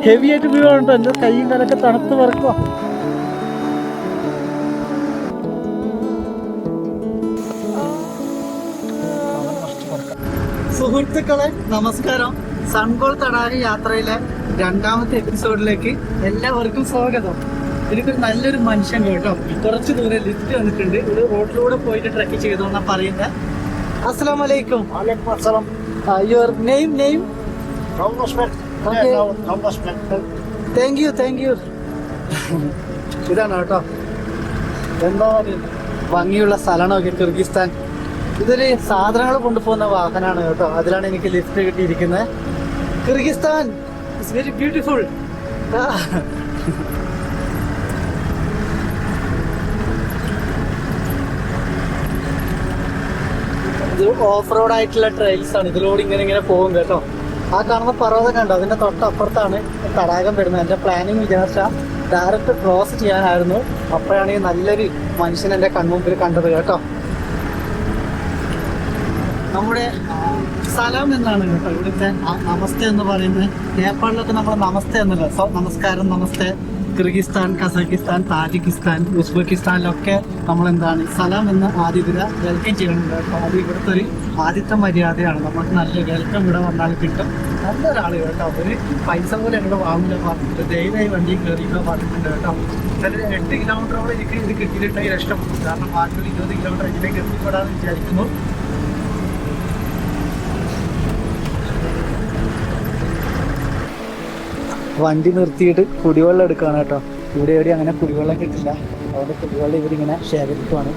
Heavy ആയിട്ട് വീഴുന്നുണ്ടോ? എൻ്റെ കൈയും കാലൊക്കെ തണുത്ത് പറക്കുക. സുഹൃത്തുക്കളെ നമസ്കാരം. സൺകോൾ തടാക യാത്രയിലെ 2ാമത്തെ എപ്പിസോഡിലേക്ക് എല്ലാവർക്കും സ്വാഗതം. എനിക്കൊരു നല്ലൊരു മനുഷ്യൻ കേട്ടോ കുറച്ച് ദൂരം ലിഫ്റ്റ് വന്നിട്ടുണ്ട്. ഒരു റോഡിലൂടെ പോയിട്ട് ട്രക്ക് ചെയ്തോന്നാ പറയുന്നത്. അസ്സലാമു അലൈക്കും. Your name? Thank you. ഇതാണ് കേട്ടോ എന്താ ഭംഗിയുള്ള സ്ഥലമാണോ കിർഗിസ്ഥാൻ. ഇതൊരു സാധനങ്ങൾ കൊണ്ടുപോകുന്ന വാഹനമാണ് കേട്ടോ. അതിലാണ് എനിക്ക് ലിഫ്റ്റ് കിട്ടിയിരിക്കുന്നത്. Kyrgyzstan it's very beautiful. ഇത് ഓഫ് റോഡ് ആയിട്ടുള്ള ട്രെയിൽസ് ആണ്. ഇതിലൂടെ ഇങ്ങനെ പോകും കേട്ടോ. ആ കാണുന്ന പർവ്വതം കണ്ടോ, അതിന്റെ തൊട്ടപ്പുറത്താണ് തടാകം വരുന്നത്. എൻ്റെ പ്ലാനിങ് വിചാരിച്ച ഡയറക്റ്റ് ക്രോസ് ചെയ്യാനായിരുന്നു. അപ്പോഴാണ് ഈ നല്ലൊരു മനുഷ്യൻ എൻ്റെ കൺമുമ്പിൽ കണ്ടത് കേട്ടോ. നമ്മുടെ സലാം എന്നാണ് കേട്ടോ ഇവിടുത്തെ നമസ്തേ എന്ന് പറയുന്നത്. നേപ്പാളിലൊക്കെ നമ്മൾ നമസ്തേ എന്നല്ല, നമസ്കാരം, നമസ്തേ. കിർഗിസ്ഥാൻ, കസാക്കിസ്ഥാൻ, താജിക്കിസ്ഥാൻ, ഉസ്ബെക്കിസ്ഥാനിലൊക്കെ നമ്മളെന്താണ് സലാം എന്ന ആദ്യതിര വെൽക്കം ചെയ്യുന്നുണ്ട് കേട്ടോ. അത് ഇവിടുത്തെ ഒരു ആദ്യത്തെ മര്യാദയാണ്. നമുക്ക് നല്ല വെൽക്കം ഇവിടെ വന്നാൽ കിട്ടും. നല്ലൊരാൾ കേട്ടോ. അവർ പൈസ പോലെ ഞങ്ങൾ വാങ്ങില്ല പറഞ്ഞിട്ട് ദയവായി വണ്ടി കയറിയിട്ട് പറഞ്ഞിട്ടുണ്ട് കേട്ടോ. ചില 8 കിലോമീറ്ററോളം എനിക്ക് ഇത് കിട്ടിയിട്ടുണ്ടെങ്കിൽ ഇഷ്ടപ്പെട്ടു. കാരണം ബാക്കി 20 കിലോമീറ്റർ ഇതിലേക്ക് എത്തിപ്പെടാമെന്ന് വിചാരിക്കുന്നു. വണ്ടി നിർത്തിയിട്ട് കുടിവെള്ളം എടുക്കുകയാണ് കേട്ടോ. ഇവിടെ എവിടെ അങ്ങനെ കുടിവെള്ളം കിട്ടില്ല. അതുകൊണ്ട് കുടിവെള്ളം ഇവരിങ്ങനെ ശേഖരിക്കുവാണ്.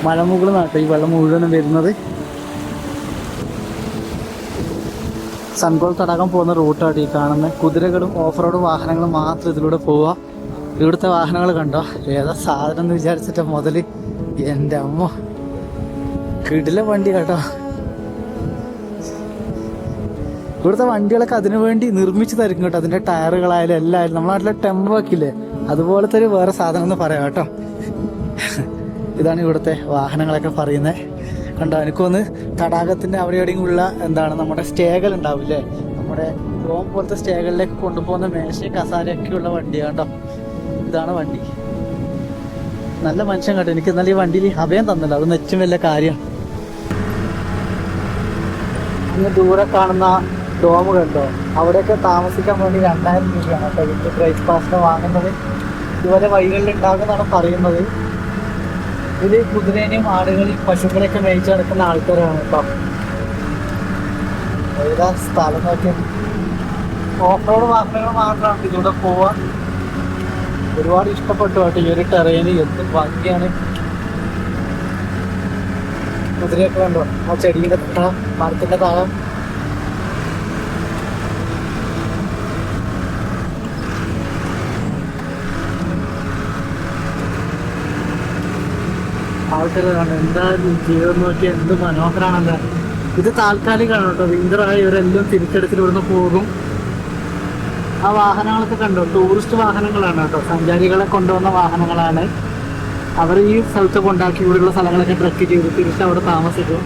മലമുകളിൽ നിന്നാട്ടോ ഈ വെള്ളം മുഴുവനും വരുന്നത്. സൺകോൾ തടാകം പോകുന്ന റൂട്ടാണ് ഈ കാണുന്നത്. കുതിരകളും ഓഫ് റോഡ് വാഹനങ്ങളും മാത്രം ഇതിലൂടെ പോവുക. ഇവിടുത്തെ വാഹനങ്ങൾ കണ്ടോ, ഏതാ സാധനം എന്ന് വിചാരിച്ചിട്ട് മുതൽ. എൻ്റെ അമ്മ കിടില വണ്ടി കേട്ടോ. ഇവിടുത്തെ വണ്ടികളൊക്കെ അതിനു വേണ്ടി നിർമ്മിച്ച് തരും കേട്ടോ. അതിൻ്റെ ടയറുകളായാലും എല്ലായാലും നമ്മുടെ നാട്ടിലെ ടെമ്പോ ആക്കില്ലേ, അതുപോലത്തെ ഒരു വേറെ സാധനം എന്ന് പറയാം കേട്ടോ. ഇതാണ് ഇവിടുത്തെ വാഹനങ്ങളൊക്കെ പറയുന്നത്. കണ്ടോ, എനിക്കൊന്ന് തടാകത്തിൻ്റെ അവിടെ എവിടെയുള്ള എന്താണ് നമ്മുടെ സ്റ്റേകൾ ഉണ്ടാവില്ലേ, നമ്മുടെ റോം പോലത്തെ സ്റ്റേകളിലേക്ക് കൊണ്ടുപോകുന്ന മേശയും കസാരയൊക്കെയുള്ള വണ്ടിയാണ് കേട്ടോ. ഇതാണ് വണ്ടി. നല്ല മനുഷ്യൻ കേട്ടോ. എനിക്ക് എന്നാലും ഈ വണ്ടിയിൽ അഭയം തന്നില്ല, അതൊന്നും ഏറ്റവും വലിയ കാര്യമാണ്. അങ്ങ് ദൂരെ കാണുന്ന ഡോം കണ്ടോ, അവിടെയൊക്കെ താമസിക്കാൻ വേണ്ടി 2000 രൂപയാണ് കേട്ടോ ഇതിൻ്റെ പ്രൈസ് പാസിന് വാങ്ങുന്നത്. ഇതുപോലെ വഴികളിൽ ഉണ്ടാകുമെന്നാണ് പറയുന്നത്. ഇത് കുതിരേനെയും ആടുകളെയും പശുക്കളെയൊക്കെ മേയിച്ച് നടക്കുന്ന ആൾക്കാരാണ് കേട്ടോ. ഏതാ സ്ഥലം നോക്കി. ഓഫ് റോഡ് വാഹനങ്ങൾ മാത്രമാണ് ഇതിലൂടെ പോവാൻ. ഒരുപാട് ഇഷ്ടപ്പെട്ടു കേട്ടോ ഈ ഒരു ടെറേന്. എന്ത് ഭംഗിയാണ്. കുതിരയൊക്കെ കണ്ടോ ആ ചെടിയുടെ മരത്തിൻ്റെ താഴെ. ആൾക്കാരെ കണ്ടോ, എന്താ ജീവിതം നോക്കി എന്ത് മനോഹരമാണല്ലോ. ഇത് താൽക്കാലികമാണ് കേട്ടോ. വിന്ററായ ഇവരെല്ലാം തിരിച്ചെടുത്തിട്ട് ഇവിടുന്ന് പോകും. ആ വാഹനങ്ങളൊക്കെ കണ്ടോ, ടൂറിസ്റ്റ് വാഹനങ്ങളാണ് കേട്ടോ. സഞ്ചാരികളെ കൊണ്ടുവന്ന വാഹനങ്ങളാണ്. അവർ ഈ സ്ഥലത്ത് കൊണ്ടാക്കി ഇവിടെയുള്ള സ്ഥലങ്ങളൊക്കെ ട്രക്ക് ചെയ്ത് തിരിച്ച് അവിടെ താമസിക്കും.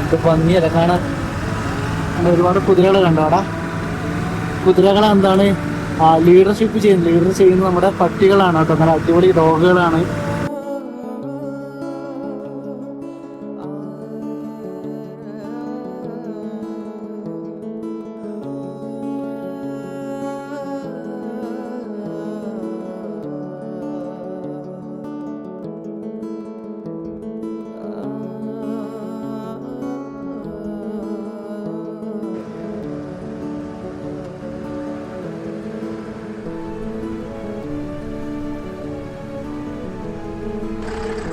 എന്ത് ഭംഗിയല്ല കാണാൻ. ഒരുപാട് കുതിരകൾ കണ്ടോ അവിടെ. കുതിരകൾ എന്താണ് ലീഡർഷിപ്പ് ചെയ്യുന്നത്. ലീഡർ ചെയ്യുന്നത് നമ്മുടെ പട്ടികളാണ് കേട്ടോ. നല്ല അടിപൊളി ഡോഗുകളാണ്.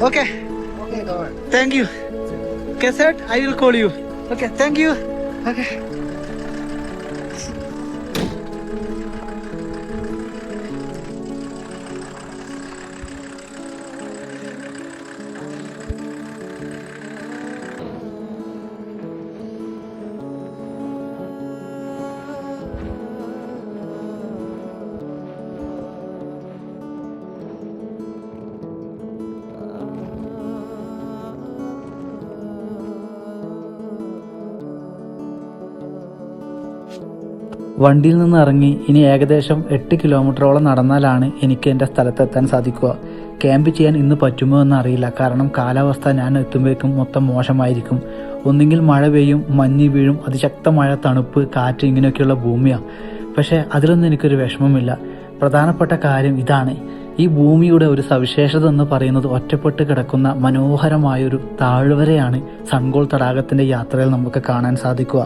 Okay. Thank you. Cassette, I will call you. Okay, thank you. Okay. വണ്ടിയിൽ നിന്ന് ഇറങ്ങി ഇനി ഏകദേശം 8 കിലോമീറ്ററോളം നടന്നാലാണ് എനിക്ക് എൻ്റെ സ്ഥലത്തെത്താൻ സാധിക്കുക. ക്യാമ്പ് ചെയ്യാൻ ഇന്ന് പറ്റുമോ എന്നറിയില്ല. കാരണം കാലാവസ്ഥ ഞാൻ എത്തുമ്പോഴേക്കും മൊത്തം മോശമായിരിക്കും. ഒന്നുകിൽ മഴ പെയ്യും, മഞ്ഞ് വീഴും, അതിശക്തമായ തണുപ്പ്, കാറ്റ്, ഇങ്ങനെയൊക്കെയുള്ള ഭൂമിയാണ്. പക്ഷേ അതിലൊന്നും എനിക്കൊരു വിഷമമില്ല. പ്രധാനപ്പെട്ട കാര്യം ഇതാണ്, ഈ ഭൂമിയുടെ ഒരു സവിശേഷത എന്ന് പറയുന്നത് ഒറ്റപ്പെട്ട് കിടക്കുന്ന മനോഹരമായൊരു താഴ്വരയാണ് സൺകോൾ തടാകത്തിൻ്റെ യാത്രയിൽ നമുക്ക് കാണാൻ സാധിക്കുക.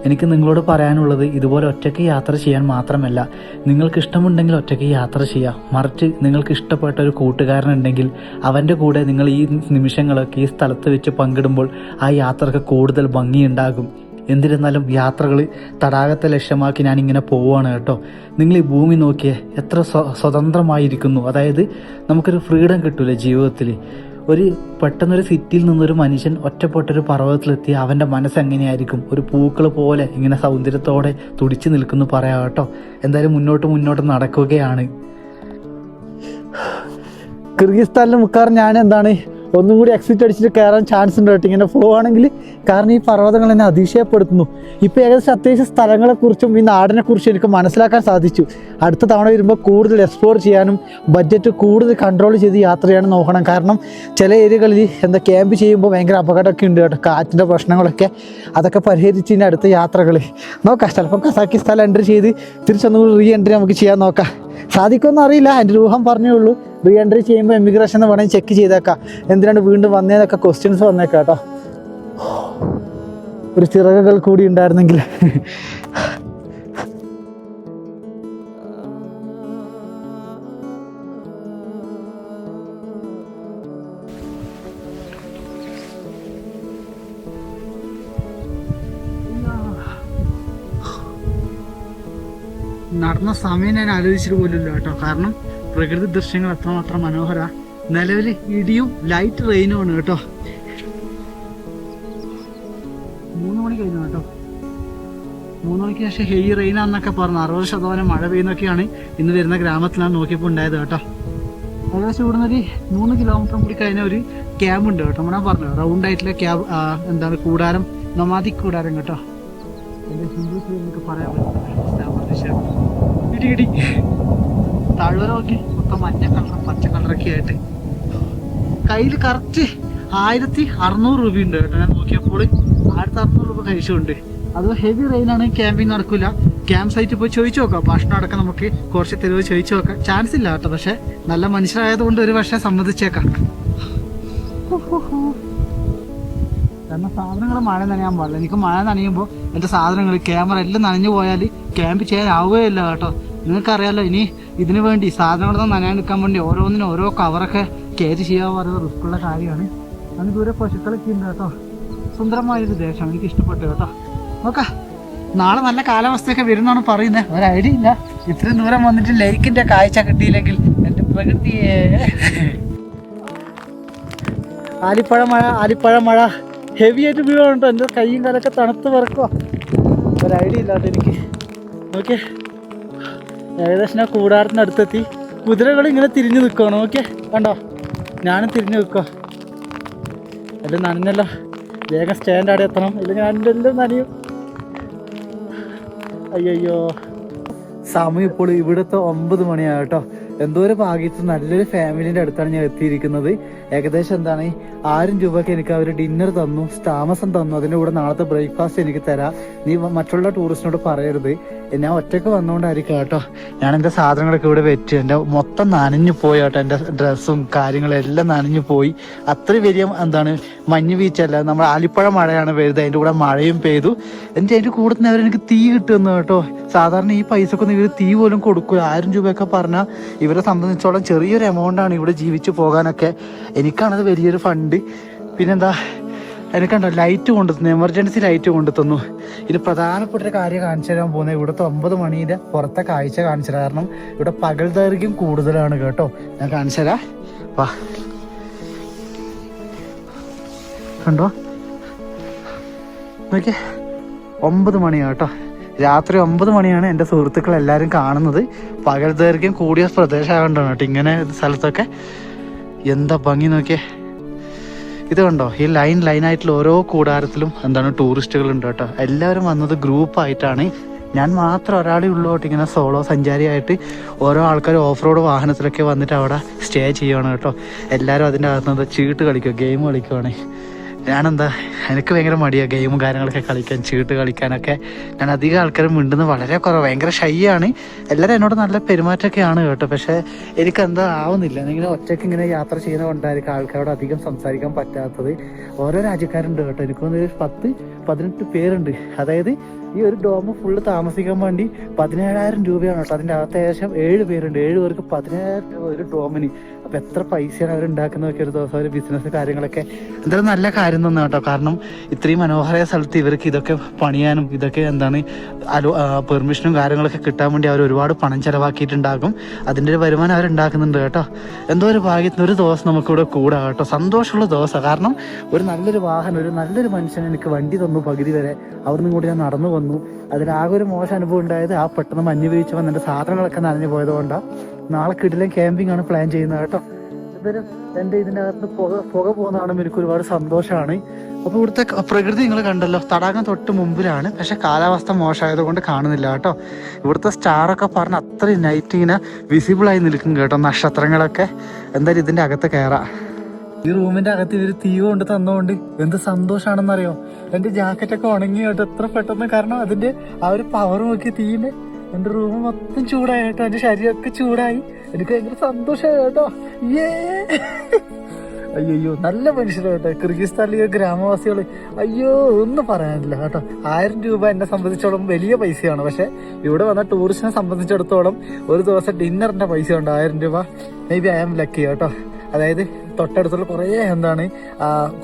എനിക്ക് നിങ്ങളോട് പറയാനുള്ളത്, ഇതുപോലെ ഒറ്റയ്ക്ക് യാത്ര ചെയ്യാൻ മാത്രമല്ല, നിങ്ങൾക്ക് ഇഷ്ടമുണ്ടെങ്കിൽ ഒറ്റയ്ക്ക് യാത്ര ചെയ്യാം. മറിച്ച് നിങ്ങൾക്ക് ഇഷ്ടപ്പെട്ട ഒരു കൂട്ടുകാരനുണ്ടെങ്കിൽ അവൻ്റെ കൂടെ നിങ്ങൾ ഈ നിമിഷങ്ങളൊക്കെ ഈ സ്ഥലത്ത് വെച്ച് പങ്കിടുമ്പോൾ ആ യാത്രക്ക് കൂടുതൽ ഭംഗിയുണ്ടാകും. എന്നിരുന്നാലും യാത്രകൾ തടാകത്തെ ലക്ഷ്യമാക്കി ഞാനിങ്ങനെ പോവുകയാണ് കേട്ടോ. നിങ്ങൾ ഈ ഭൂമി നോക്കിയേ, എത്ര സ്വതന്ത്രമായിരിക്കുന്നു. അതായത് നമുക്കൊരു ഫ്രീഡം കിട്ടൂലേ ജീവിതത്തിൽ. പെട്ടെന്നൊരു സിറ്റിയിൽ നിന്നൊരു മനുഷ്യൻ ഒറ്റപ്പെട്ടൊരു പർവ്വതത്തിലെത്തി അവൻ്റെ മനസ്സ് എങ്ങനെയായിരിക്കും? ഒരു പൂക്കൾ പോലെ ഇങ്ങനെ സൗന്ദര്യത്തോടെ തുടിച്ചു നിൽക്കുന്നു പറയാം കേട്ടോ. എന്തായാലും മുന്നോട്ട് നടക്കുകയാണ്. കിർഗിസ്ഥാനിൽ മുക്കാറും ഞാൻ ഒന്നും കൂടി എക്സിറ്റ് അടിച്ചിട്ട് കയറാൻ ചാൻസ് ഉണ്ട് കേട്ടോ ഇങ്ങനെ പോവുകയാണെങ്കിൽ. കാരണം ഈ പർവ്വതങ്ങൾ എന്നെ അതിശയപ്പെടുത്തുന്നു. ഇപ്പോൾ ഏകദേശം അത്യാവശ്യം സ്ഥലങ്ങളെക്കുറിച്ചും ഈ നാടിനെക്കുറിച്ചും എനിക്ക് മനസ്സിലാക്കാൻ സാധിച്ചു. അടുത്ത തവണ വരുമ്പോൾ കൂടുതൽ എക്സ്പ്ലോർ ചെയ്യാനും ബഡ്ജറ്റ് കൂടുതൽ കൺട്രോൾ ചെയ്ത് യാത്ര ചെയ്യാനും നോക്കണം. കാരണം ചില ഏരിയകളിൽ ക്യാമ്പ് ചെയ്യുമ്പോൾ ഭയങ്കര അപകടമൊക്കെ ഉണ്ട് കേട്ടോ, കാറ്റിൻ്റെ പ്രശ്നങ്ങളൊക്കെ. അതൊക്കെ പരിഹരിച്ച് ഇനി അടുത്ത യാത്രകൾ നോക്കാം. ചിലപ്പോൾ കസാക്കിസ്ഥാൻ എൻട്രി ചെയ്ത് തിരിച്ചൊന്നുകൂടി റീ എൻട്രി നമുക്ക് ചെയ്യാൻ നോക്കാം. സാധിക്കുമെന്ന് അറിയില്ല, എൻ്റെ ഒരു ഊഹം പറഞ്ഞേ ഉള്ളൂ. റീ എൻട്രി ചെയ്യുമ്പോൾ ഇമിഗ്രേഷൻ വേണമെങ്കിൽ ചെക്ക് ചെയ്തേക്കാം, എന്തിനാണ് വീണ്ടും വന്നേന്നൊക്കെ ക്വസ്റ്റ്യൻസ് വന്നേക്കാം കേട്ടോ. ഒരു ചിറകുകൾ കൂടി ഉണ്ടായിരുന്നെങ്കിൽ. നടന്ന സമയം ഞാൻ ആലോചിച്ചിട്ട് പോലുമില്ല കേട്ടോ. കാരണം പ്രകൃതി ദൃശ്യങ്ങൾ എത്രമാത്രം മനോഹര. നിലവിൽ ഇടിയും ലൈറ്റ് റെയിനും ആണ് കേട്ടോ. 3 മണി കഴിഞ്ഞു കേട്ടോ. 3 മണിക്ക് ശേഷം ഹെവി റെയിനാന്നൊക്കെ പറഞ്ഞു. 60% മഴ പെയ്യുന്നൊക്കെയാണ് ഇന്ന് വരുന്ന ഗ്രാമത്തിലാണ് നോക്കിയപ്പോൾ ഉണ്ടായത് കേട്ടോ. ഏകദേശം ഇവിടുന്ന് ഒരു 3 കിലോമീറ്റർ കൂടി കഴിഞ്ഞ ഒരു ക്യാമ്പ് ഉണ്ട് കേട്ടോ. ഞാൻ പറഞ്ഞു റൗണ്ട് ആയിട്ടുള്ള ക്യാമ്പ്, കൂടാരം, നൊമാദിക് കൂടാരം കേട്ടോ. എൻ്റെ ഹിന്ദുസ് എനിക്ക് പറയാൻ പറ്റും. ഇടി താഴ്വര നോക്കി മൊത്തം മഞ്ഞ കളർ പച്ച കളറൊക്കെ ആയിട്ട്. കയ്യിൽ കറക്റ്റ് 1600 രൂപയുണ്ട് കേട്ടോ. ഞാൻ നോക്കിയപ്പോൾ 1600 രൂപ കഴിച്ചുണ്ട്. അത് ഹെവി റെയിനാണ്, ക്യാമ്പിങ് നടക്കില്ല. ക്യാമ്പ് സൈറ്റിൽ പോയി ചോദിച്ചു നോക്കാം. ഭക്ഷണം അടക്കം നമുക്ക് കുറച്ച് തെരുവ് ചോദിച്ചു നോക്കാം. ചാൻസ് ഇല്ല കേട്ടോ, പക്ഷെ നല്ല മനുഷ്യരായതുകൊണ്ട് ഒരു പക്ഷേ സമ്മതിച്ചേക്കാം. കാരണം സാധനങ്ങൾ മഴ നനയാൻ പാടില്ല. എനിക്ക് മഴ നനയുമ്പോൾ എൻ്റെ സാധനങ്ങൾ ക്യാമറ എല്ലാം നനഞ്ഞു പോയാൽ ക്യാമ്പ് ചെയ്യാൻ ആവുകയില്ല കേട്ടോ. നിങ്ങൾക്കറിയാമല്ലോ, ഇനി ഇതിനു വേണ്ടി സാധനങ്ങളൊന്നും നനയാൻ വേണ്ടി ഓരോന്നിനും ഓരോ കവറൊക്കെ കയറ്റി ചെയ്യാൻ പറയുന്നത് റിസ്ക്കുള്ള കാര്യമാണ്. അതിന് ദൂരെ പശുക്കളൊക്കെ ഉണ്ട് കേട്ടോ. സുന്ദരമായൊരു ദേശമാണ്, എനിക്ക് ഇഷ്ടപ്പെട്ടു കേട്ടോ. നോക്കാം, നാളെ നല്ല കാലാവസ്ഥയൊക്കെ വരുന്നാണ് പറയുന്നത്. ഒരു ഐഡിയ ഇല്ല. ഇത്രയും ദൂരം വന്നിട്ട് ലേക്കിൻ്റെ കാഴ്ച കിട്ടിയില്ലെങ്കിൽ എൻ്റെ പ്രകൃതിയെ. ആലിപ്പഴ മഴ ഹെവി ആയിട്ട് വീഴുന്നുണ്ടോ. എൻ്റെ കൈയും കാലൊക്കെ തണുത്ത് പറക്കുക. ഒരു ഐഡിയ ഇല്ലാത്ത എനിക്ക്. ഓക്കെ, ഏകദേശം ഞാൻ കൂടാരത്തിൻ്റെ അടുത്തെത്തി. കുതിരകൾ ഇങ്ങനെ തിരിഞ്ഞു നിൽക്കുകയാണ്. ഓക്കെ, കണ്ടോ, ഞാനും തിരിഞ്ഞു നിൽക്കുക. എല്ലാം നനഞ്ഞല്ലോ, വേഗം സ്റ്റാൻഡ് അവിടെ എത്തണം, ഇല്ലെങ്കിൽ ഞാൻ എല്ലാം നനയും. അയ്യോ, സമയം ഇപ്പോൾ ഇവിടുത്തെ 9 മണിയാണ് കേട്ടോ. എന്തോ ഒരു ഭാഗ്യത്തിൽ നല്ലൊരു ഫാമിലിൻ്റെ അടുത്താണ് ഞാൻ എത്തിയിരിക്കുന്നത്. ഏകദേശം 1000 രൂപയ്ക്ക് എനിക്ക് അവർ ഡിന്നർ തന്നു, താമസം തന്നു. അതിൻ്റെ കൂടെ നാളത്തെ ബ്രേക്ക്ഫാസ്റ്റ് എനിക്ക് തരാം. നീ മറ്റുള്ള ടൂറിസ്റ്റിനോട് പറയരുത്, ഞാൻ ഒറ്റയ്ക്ക് വന്നുകൊണ്ടായിരിക്കും കേട്ടോ. ഞാൻ എൻ്റെ സാധനങ്ങളൊക്കെ ഇവിടെ വെച്ച് എൻ്റെ മൊത്തം നനഞ്ഞു പോയി കേട്ടോ. എൻ്റെ ഡ്രസ്സും കാര്യങ്ങളും എല്ലാം നനഞ്ഞു പോയി. അത്രയും വലിയ മഞ്ഞ് വീഴ്ചയല്ല, നമ്മൾ ആലിപ്പഴ മഴയാണ് പെയ്തത്. അതിൻ്റെ കൂടെ മഴയും പെയ്തു. അതിൻ്റെ കൂടെ തന്നെ അവരെനിക്ക് തീ കിട്ടുന്നു കേട്ടോ. സാധാരണ ഈ പൈസക്കൊന്നും ഇവർ തീ പോലും കൊടുക്കുക. 1000 രൂപയൊക്കെ പറഞ്ഞാൽ ഇവരെ സംബന്ധിച്ചോളം ചെറിയൊരു എമൗണ്ടാണ് ഇവിടെ ജീവിച്ചു പോകാനൊക്കെ. എനിക്കാണത് വലിയൊരു ഫണ്ട്. പിന്നെന്താ, എനിക്കുണ്ടോ ലൈറ്റ് കൊണ്ടുതന്നു, എമർജൻസി ലൈറ്റ് കൊണ്ടുതന്നു. ഇത് പ്രധാനപ്പെട്ട ഒരു കാര്യം കാണിച്ചു തരാൻ പോകുന്നത്. ഇവിടുത്തെ 9 മണിയുടെ പുറത്തെ കാഴ്ച കാണിച്ചു തരാം. കാരണം ഇവിടെ പകൽ ദൈർഘ്യം കൂടുതലാണ് കേട്ടോ. ഞാൻ കാണിച്ചു തരാം, വാ. കണ്ടോ, ഓക്കെ, 9 മണിയാണ് കേട്ടോ. രാത്രി 9 മണിയാണ് എൻ്റെ സുഹൃത്തുക്കൾ എല്ലാവരും കാണുന്നത്. പകൽ ദൈർഘ്യം കൂടിയ പ്രദേശമാകൊണ്ടാണ് കേട്ടോ ഇങ്ങനെ സ്ഥലത്തൊക്കെ. എന്താ ഭംഗി നോക്കിയേ. ഇത് കണ്ടോ, ഈ ലൈനായിട്ടുള്ള ഓരോ കൂടാരത്തിലും ടൂറിസ്റ്റുകൾ ഉണ്ട് കേട്ടോ. എല്ലാവരും വന്നത് ഗ്രൂപ്പായിട്ടാണ്. ഞാൻ മാത്രം ഒരാളേ ഉള്ളൂ കേട്ടോ ഇങ്ങനെ സോളോ സഞ്ചാരിയായിട്ട്. ഓരോ ആൾക്കാർ ഓഫ് റോഡ് വാഹനത്തിലൊക്കെ വന്നിട്ട് അവിടെ സ്റ്റേ ചെയ്യുവാണ് കേട്ടോ. എല്ലാവരും അതിൻ്റെ അകത്തുനിന്ന് ചീട്ട് കളിക്കുക, ഗെയിം കളിക്കുവാണ്. ഞാനെന്താ, എനിക്ക് ഭയങ്കര മടിയാണ് ഗെയിമും കാര്യങ്ങളൊക്കെ കളിക്കാൻ, ചീട്ട് കളിക്കാനൊക്കെ. ഞാൻ അധികം ആൾക്കാരും മിണ്ടുന്നത് വളരെ കുറവ്, ഭയങ്കര ഷൈ ആണ്. എല്ലാവരും എന്നോട് നല്ല പെരുമാറ്റമൊക്കെയാണ് കേട്ടോ. പക്ഷേ എനിക്കെന്താ ആവുന്നില്ല. ഇങ്ങനെ ഒറ്റയ്ക്ക് ഇങ്ങനെ യാത്ര ചെയ്യുന്ന കൊണ്ടായിരിക്കും ആൾക്കാരോട് അധികം സംസാരിക്കാൻ പറ്റാത്തത്. ഓരോ രാജ്യക്കാരുണ്ട് കേട്ടോ. എനിക്കൊന്ന് 10-18 പേരുണ്ട്. അതായത് ഈ ഒരു ഡോം ഫുള്ള് താമസിക്കാൻ വേണ്ടി 17,000 രൂപയാണ് കേട്ടോ. അതിൻ്റെ അകത്ത് ഏകദേശം 7 പേരുണ്ട്. 7 പേർക്ക് 17,000 രൂപ ഒരു ഡോമിന്. അപ്പോൾ എത്ര പൈസയാണ് അവരുണ്ടാക്കുന്നതൊക്കെ ഒരു ദിവസം, ഒരു ബിസിനസ് കാര്യങ്ങളൊക്കെ. എന്തായാലും നല്ല കാര്യം തന്നെ കേട്ടോ. കാരണം ഇത്രയും മനോഹരമായ സ്ഥലത്ത് ഇവർക്ക് ഇതൊക്കെ പണിയാനും ഇതൊക്കെ എന്താണ് പെർമിഷനും കാര്യങ്ങളൊക്കെ കിട്ടാൻ വേണ്ടി അവർ ഒരുപാട് പണം ചിലവാക്കിയിട്ടുണ്ടാകും. അതിൻ്റെ ഒരു വരുമാനം അവരുണ്ടാക്കുന്നുണ്ട് കേട്ടോ. എന്തോ ഒരു ഭാഗ്യത്തിന് ഒരു ദിവസം നമുക്കിവിടെ കൂടാ കേട്ടോ. സന്തോഷമുള്ള ദിവസമാണ്. കാരണം ഒരു നല്ലൊരു വാഹനം, ഒരു നല്ലൊരു മനുഷ്യൻ എനിക്ക് വണ്ടി തന്നു പകുതി വരെ. അവിടുന്ന് കൂടി ഞാൻ നടന്നു വന്നു. അതിലാകെ ഒരു മോശം അനുഭവം ഉണ്ടായത് ആ പെട്ടെന്ന് മഞ്ഞ് വീഴ്ച വന്ന് എൻ്റെ സാധനങ്ങളൊക്കെ നനഞ്ഞു പോയത് കൊണ്ടാണ്. നാളെ കിടിലൻ ക്യാമ്പിംഗ് ആണ് പ്ലാൻ ചെയ്യുന്നത് കേട്ടോ. എന്തായാലും എൻ്റെ ഇതിൻ്റെ അകത്ത് പുക പോകുന്ന കാണുമ്പോൾ എനിക്ക് ഒരുപാട് സന്തോഷമാണ്. അപ്പോൾ ഇവിടുത്തെ പ്രകൃതി നിങ്ങൾ കണ്ടല്ലോ, തടാകം തൊട്ട് മുമ്പിലാണ്. പക്ഷെ കാലാവസ്ഥ മോശമായത് കൊണ്ട് കാണുന്നില്ല കേട്ടോ. ഇവിടുത്തെ സ്റ്റാറൊക്കെ പറഞ്ഞ് അത്രയും നൈറ്റ് ഇങ്ങനെ വിസിബിളായി നിൽക്കും കേട്ടോ, നക്ഷത്രങ്ങളൊക്കെ. എന്തായാലും ഇതിൻ്റെ അകത്ത് കയറാം. ഈ റൂമിന്റെ അകത്ത് ഇവര് തീ കൊണ്ട് തന്നുകൊണ്ട് എന്ത് സന്തോഷാണെന്നറിയോ. എന്റെ ജാക്കറ്റൊക്കെ ഉണങ്ങി കേട്ടോ എത്ര പെട്ടെന്ന്. കാരണം അതിന്റെ ആ ഒരു പവർ നോക്കി തീന്റെ എന്റെ റൂം മൊത്തം ചൂടായി കേട്ടോ. എന്റെ ശരീരമൊക്കെ ചൂടായി. എനിക്ക് ഭയങ്കര സന്തോഷമായി കേട്ടോ. അയ്യോ നല്ല മനുഷ്യരാ കേട്ടോ കിർഗിസ്ഥാനിലെ ഗ്രാമവാസികൾ. അയ്യോ ഒന്നും പറയാനില്ല കേട്ടോ. 1000 രൂപ എന്നെ സംബന്ധിച്ചോളം വലിയ പൈസയാണ്. പക്ഷെ ഇവിടെ വന്ന ടൂറിസ്റ്റിനെ സംബന്ധിച്ചിടത്തോളം ഒരു ദിവസം ഡിന്നറിന്റെ പൈസ ഉണ്ട് 1000 രൂപ. Maybe I am lucky കേട്ടോ. അതായത് തൊട്ടടുത്തുള്ള കുറേ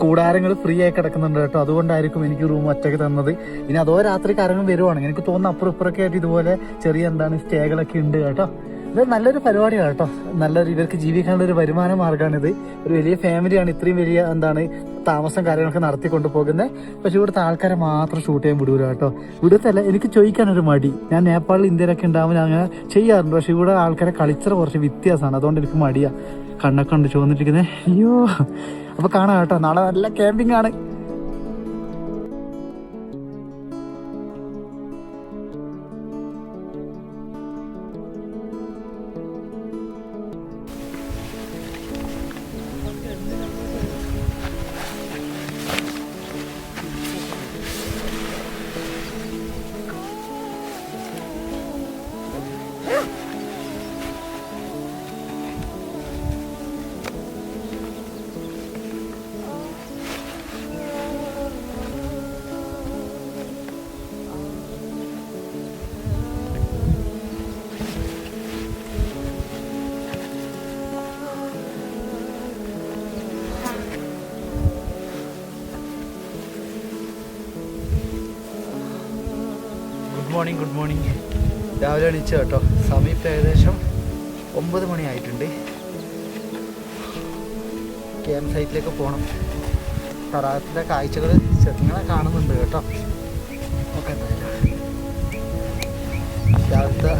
കൂടാരങ്ങൾ ഫ്രീ ആയി കിടക്കുന്നുണ്ട് കേട്ടോ. അതുകൊണ്ടായിരിക്കും എനിക്ക് റൂം ഒറ്റയ്ക്ക് തന്നത്. ഇനി അതോ രാത്രി കാര്യങ്ങൾ വരുവാണെങ്കിൽ എനിക്ക് തോന്നുന്നു അപ്പുറം ഇപ്പുറമൊക്കെ ആയിട്ട് ഇതുപോലെ ചെറിയ സ്റ്റേകളൊക്കെ ഉണ്ട് കേട്ടോ. ഇത് നല്ലൊരു പരിപാടിയാണ് കേട്ടോ. നല്ലൊരു ഇവർക്ക് ജീവിക്കാനുള്ള ഒരു വരുമാന മാർഗ്ഗമാണിത്. ഒരു വലിയ ഫാമിലിയാണ് ഇത്രയും വലിയ താമസം കാര്യങ്ങളൊക്കെ നടത്തിക്കൊണ്ട് പോകുന്നത്. പക്ഷെ ഇവിടുത്തെ ആൾക്കാരെ മാത്രം ഷൂട്ട് ചെയ്യാൻ വിടൂല കേട്ടോ. ഇവിടുത്തെ എനിക്ക് ചോദിക്കാനൊരു മടി. ഞാൻ നേപ്പാളിൽ ഇന്ത്യയിലൊക്കെ ഉണ്ടാകുമ്പോൾ ഞാൻ അങ്ങനെ ചെയ്യാറുണ്ട്. പക്ഷെ ഇവിടെ ആൾക്കാരെ കളിച്ചറ കുറച്ച് വ്യത്യാസമാണ്. അതുകൊണ്ട് എനിക്ക് മടിയാ. കണ്ണൊക്കെ ഉണ്ട് ചോന്നിട്ടിരിക്കുന്നത്. അയ്യോ. അപ്പൊ കാണാം കേട്ടോ. നാളെ നല്ല ക്യാമ്പിംഗ് ആണ്. Good morning. രാവിലെ എണീച്ചു കേട്ടോ. സമയം ഇപ്പം ഏകദേശം 9 മണി ആയിട്ടുണ്ട്. ക്യാമ്പ് സൈറ്റിലേക്ക് പോകണം. തടാകത്തിൻ്റെ കാഴ്ചകൾ ചെറുങ്ങനെ കാണുന്നുണ്ട് കേട്ടോ. ഓക്കെ, രാവിലത്തെ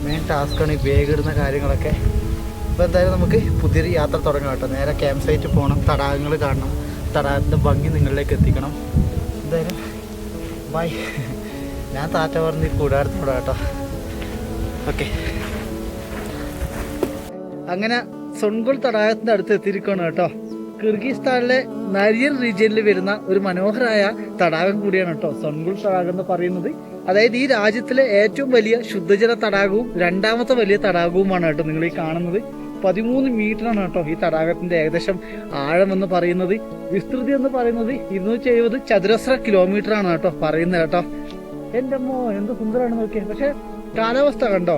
മെയിൻ ടാസ്ക്കാണ് ഈ ബാഗ് ഇടുന്ന കാര്യങ്ങളൊക്കെ. അപ്പോൾ എന്തായാലും നമുക്ക് പുതിയൊരു യാത്ര തുടങ്ങാം കേട്ടോ. നേരെ ക്യാമ്പ് സൈറ്റ് പോകണം, തടാകങ്ങൾ കാണണം, തടാകത്തിൻ്റെ ഭംഗി നിങ്ങളിലേക്ക് എത്തിക്കണം. എന്തായാലും ബൈ. ഞാൻ താറ്റ പറഞ്ഞ് കൂടാരത്തോടെ കേട്ടോ. ഓക്കെ, അങ്ങനെ സൊൺഗുൾ തടാകത്തിന്റെ അടുത്ത് എത്തിയിരിക്കുകയാണ് കേട്ടോ. കിർഗിസ്ഥാനിലെ നരിയൻ റീജിയനിൽ വരുന്ന ഒരു മനോഹരമായ തടാകം കൂടിയാണ് കേട്ടോ സൊൺഗുൾ തടാകം എന്ന് പറയുന്നത്. അതായത് ഈ രാജ്യത്തിലെ ഏറ്റവും വലിയ ശുദ്ധജല തടാകവും 2ാമത്തെ വലിയ തടാകവുമാണ് കേട്ടോ നിങ്ങൾ ഈ കാണുന്നത്. 13 മീറ്ററാണ് കേട്ടോ ഈ തടാകത്തിന്റെ ഏകദേശം ആഴം എന്ന് പറയുന്നത്. വിസ്തൃതി എന്ന് പറയുന്നത് 270 ചതുരശ്ര കിലോമീറ്റർ ആണ് കേട്ടോ പറയുന്നത് കേട്ടോ. എൻ്റെ അമ്മോ എന്ത് സുന്ദരമാണ് നോക്കിയാൽ. പക്ഷെ കാലാവസ്ഥ കണ്ടോ,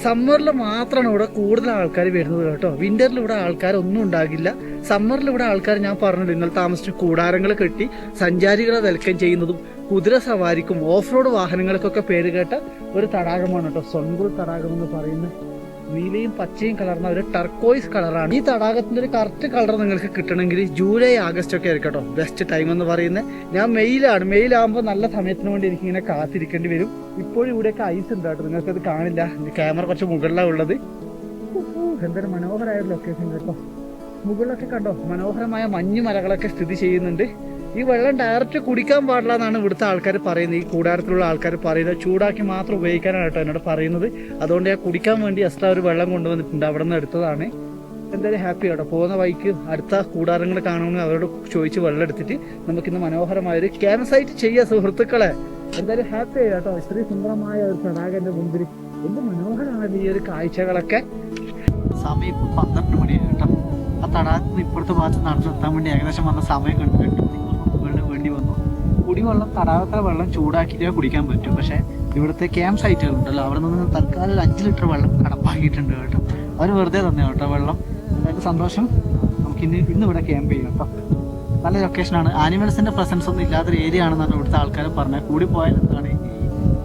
സമ്മറിൽ മാത്രമാണ് ഇവിടെ കൂടുതൽ ആൾക്കാർ വരുന്നത് കേട്ടോ. വിന്ററിൽ ഇവിടെ ആൾക്കാരൊന്നും ഉണ്ടാകില്ല. സമ്മറിൽ ഇവിടെ ആൾക്കാർ, ഞാൻ പറഞ്ഞല്ലോ, നിങ്ങൾ താമസിച്ച് കൂടാരങ്ങൾ കെട്ടി സഞ്ചാരികളെ വെൽക്കം ചെയ്യുന്നതും കുതിര സവാരിക്കും ഓഫ് റോഡ് വാഹനങ്ങൾക്കൊക്കെ പേര് കേട്ട ഒരു തടാകമാണ് കേട്ടോ സൊൺഗുൾ തടാകം എന്ന് പറയുന്നത്. നീലയും പച്ചയും കലർന്ന ഒരു ടർക്കോയിസ് കളറാണ്. ഈ തടാകത്തിന്റെ ഒരു കറക്റ്റ് കളർ നിങ്ങൾക്ക് കിട്ടണമെങ്കിൽ ജൂലൈ ആഗസ്റ്റ് ഒക്കെ ആയിരിക്കും കേട്ടോ ബെസ്റ്റ് ടൈം എന്ന് പറയുന്നത്. ഞാൻ മെയിലാകുമ്പോൾ നല്ല സമയത്തിന് വേണ്ടി എനിക്കിങ്ങനെ കാത്തിരിക്കേണ്ടി വരും. ഇപ്പോഴും ഇവിടെയൊക്കെ ഐസ് ഉണ്ട് കേട്ടോ, നിങ്ങൾക്കത് കാണില്ല. ക്യാമറ കുറച്ച് മുകളിലാണ് ഉള്ളത്. എന്തൊരു മനോഹരമായ ലൊക്കേഷൻ കേട്ടോ. മുകളിലൊക്കെ കണ്ടോ മനോഹരമായ മഞ്ഞുമലകളൊക്കെ സ്ഥിതി ചെയ്യുന്നുണ്ട്. ഈ വെള്ളം ഡയറക്റ്റ് കുടിക്കാൻ പാടില്ല എന്നാണ് ഇവിടുത്തെ ആൾക്കാർ പറയുന്നത്. ഈ കൂടാരത്തിലുള്ള ആൾക്കാർ പറയുന്നത് ചൂടാക്കി മാത്രം ഉപയോഗിക്കാനാണ് കേട്ടോ എന്നോട് പറയുന്നത്. അതുകൊണ്ട് ഞാൻ കുടിക്കാൻ വേണ്ടി എക്സ്ട്രാ ഒരു വെള്ളം കൊണ്ടുവന്നിട്ടുണ്ട്, അവിടെ നിന്ന് എടുത്തതാണ്. എന്തായാലും ഹാപ്പി കേട്ടോ. പോകുന്ന വഴിക്ക് അടുത്ത കൂടാരങ്ങൾ കാണുമെന്ന് അവരോട് ചോദിച്ച് വെള്ളം എടുത്തിട്ട് നമുക്കിന്ന് മനോഹരമായൊരു ക്യാമ്പ് സൈറ്റ് ചെയ്യാം സുഹൃത്തുക്കളെ. എന്തായാലും ഹാപ്പി ആയി കേട്ടോ. ഇത്രയും സുന്ദരമായ ഒരു തടാകന്റെ മുമ്പിൽ എന്ത് മനോഹരമാണ് ഈ ഒരു കാഴ്ചകളൊക്കെ. സമയം ഇപ്പം 12 മണിയായി കേട്ടോ. ആ തടാകത്തിന് ഇപ്പുറത്തെ ഭാഗത്ത് നടന്നെത്താൻ വേണ്ടി ഏകദേശം വന്ന സമയം കണ്ടു വെള്ളം വേണ്ടി വന്നു. കുടിവെള്ളം തടാകത്തിലെ വെള്ളം ചൂടാക്കിയിട്ടേ കുടിക്കാൻ പറ്റും. പക്ഷേ ഇവിടുത്തെ ക്യാമ്പ് സൈറ്റുകൾ ഉണ്ടല്ലോ, അവിടെ നിന്ന് തൽക്കാലം 5 ലിറ്റർ വെള്ളം കടപ്പാക്കിയിട്ടുണ്ട് കേട്ടോ. അവർ വെറുതെ തന്നെ കേട്ടോ വെള്ളം. അതായത് സന്തോഷം. നമുക്ക് ഇന്ന് ഇവിടെ ക്യാമ്പ് ചെയ്യാം കേട്ടോ. നല്ല ലൊക്കേഷനാണ്. ആനിമൽസിന്റെ പ്രസൻസ് ഒന്നും ഇല്ലാത്തൊരു ഏരിയ ആണെന്നാണ് ഇവിടുത്തെ ആൾക്കാർ പറഞ്ഞത്. കൂടി പോയാൽ എന്താണ് ഈ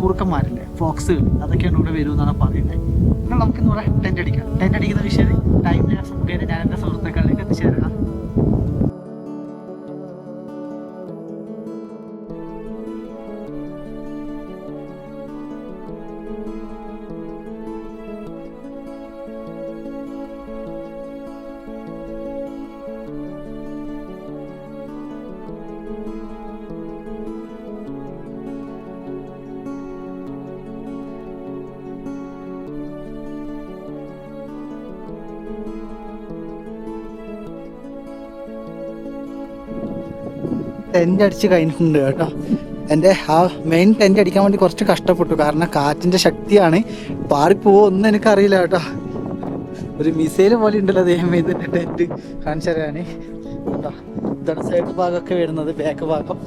കുറുക്കന്മാരില്ലേ, ഫോക്സുകൾ, അതൊക്കെയാണ് ഇവിടെ വരുമെന്നാണ് പറയുന്നത്. എന്നാൽ നമുക്കിന്ന് ഇവിടെ ടെന്റ് അടിക്കാം. ടെന്റ് അടിക്കുന്ന വിഷയം ടൈം മുഖേന ഞാൻ എൻ്റെ സുഹൃത്തുക്കളിലേക്ക് എത്തിച്ചു തരാം. ടെന്റ് അടിച്ച് കഴിഞ്ഞിട്ടുണ്ട് കേട്ടോ. എൻ്റെ ആ മെയിൻ ടെന്റ് അടിക്കാൻ വേണ്ടി കുറച്ച് കഷ്ടപ്പെട്ടു, കാരണം കാറ്റിൻ്റെ ശക്തിയാണ്. പാറിപ്പോവോ ഒന്നും എനിക്കറിയില്ല കേട്ടോ. ഒരു മിസൈല് പോലെ ഉണ്ടല്ലോ ദൈവമേ ഇതിൻ്റെ ടെന്റ്. കാണിച്ചു തരാണ് കേട്ടോ. ഇതാണ് സൈഡ് ഭാഗമൊക്കെ വരുന്നത്, ബാക്ക് ഭാഗം.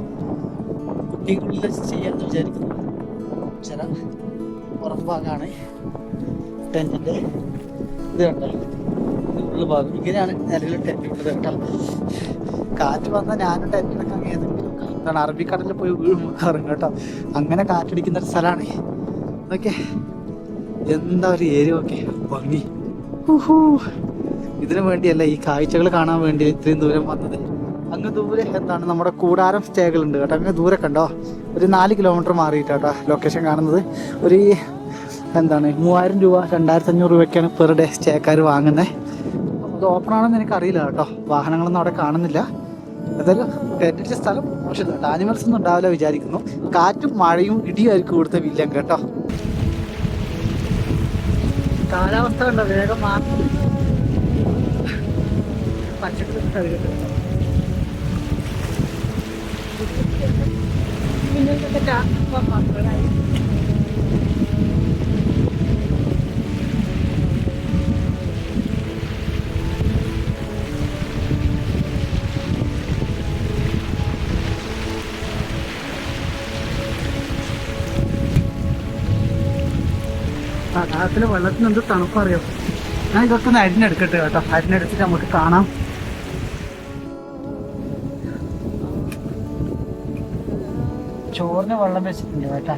കുട്ടികളുള്ളിൽ ചെയ്യാമെന്ന് വിചാരിക്കുന്നു. ചില പുറം ഭാഗമാണ് ടെന്റിൻ്റെ. ഇത് കണ്ടോ, ഉള്ള ഭാഗം. ഇങ്ങനെയാണ് നിലവിൽ ടെന്റ് ഉള്ളത് കേട്ടോ. കാറ്റ് വന്നാൽ ഞാനും ടെന്റിനൊക്കെ ഏതെങ്കിലും എന്താണ് അറബിക്കടലിൽ പോയി വീഴും കേട്ടോ. അങ്ങനെ കാറ്റടിക്കുന്ന ഒരു സ്ഥലമാണ്. ഓക്കെ, എന്താ ഒരു ഏരിയ ഒക്കെ ഭംഗി. ഇതിനു വേണ്ടിയല്ല, ഈ കാഴ്ചകൾ കാണാൻ വേണ്ടി ഇത്രയും ദൂരം വന്നത്. അങ്ങ് ദൂരെ എന്താണ് നമ്മുടെ കൂടാരം സ്റ്റേകളുണ്ട് കേട്ടോ. അങ്ങ് ദൂരെ കണ്ടോ, ഒരു 4 കിലോമീറ്റർ മാറിയിട്ടാട്ടോ ലൊക്കേഷൻ കാണുന്നത്. ഒരു എന്താണ് 3000 രൂപ 2500 രൂപയ്ക്കാണ് പെർ ഡേ സ്റ്റേക്കാർ വാങ്ങുന്നത്. അത് ഓപ്പൺ ആണെന്ന് എനിക്കറിയില്ല കേട്ടോ. വാഹനങ്ങളൊന്നും അവിടെ കാണുന്നില്ല. അതായത് ടെന്റിച്ച സ്ഥലം മോശമില്ല. ആനിമൽസ് ഒന്നും ഉണ്ടാവില്ല വിചാരിക്കുന്നു. കാറ്റും മഴയും ഇടിയും ആയിരിക്കും ഇവിടുത്തെ വില്ലൻ കേട്ടോ. കാലാവസ്ഥ കണ്ടോ, വേഗം മാറും. പച്ചക്കറി കഴുകട്ടെ. തടാകത്തിലെ വെള്ളത്തിന് എന്ത് തണുപ്പറിയോ. ഞാൻ ഇതൊക്കെ ഒന്ന് അരിഞ്ഞെടുക്കട്ടെ കേട്ടോ. അരിഞ്ഞെടുത്തിട്ട് നമുക്ക് കാണാം. ചോറിന് വെള്ളം വെച്ചിട്ടുണ്ട് കേട്ടോ.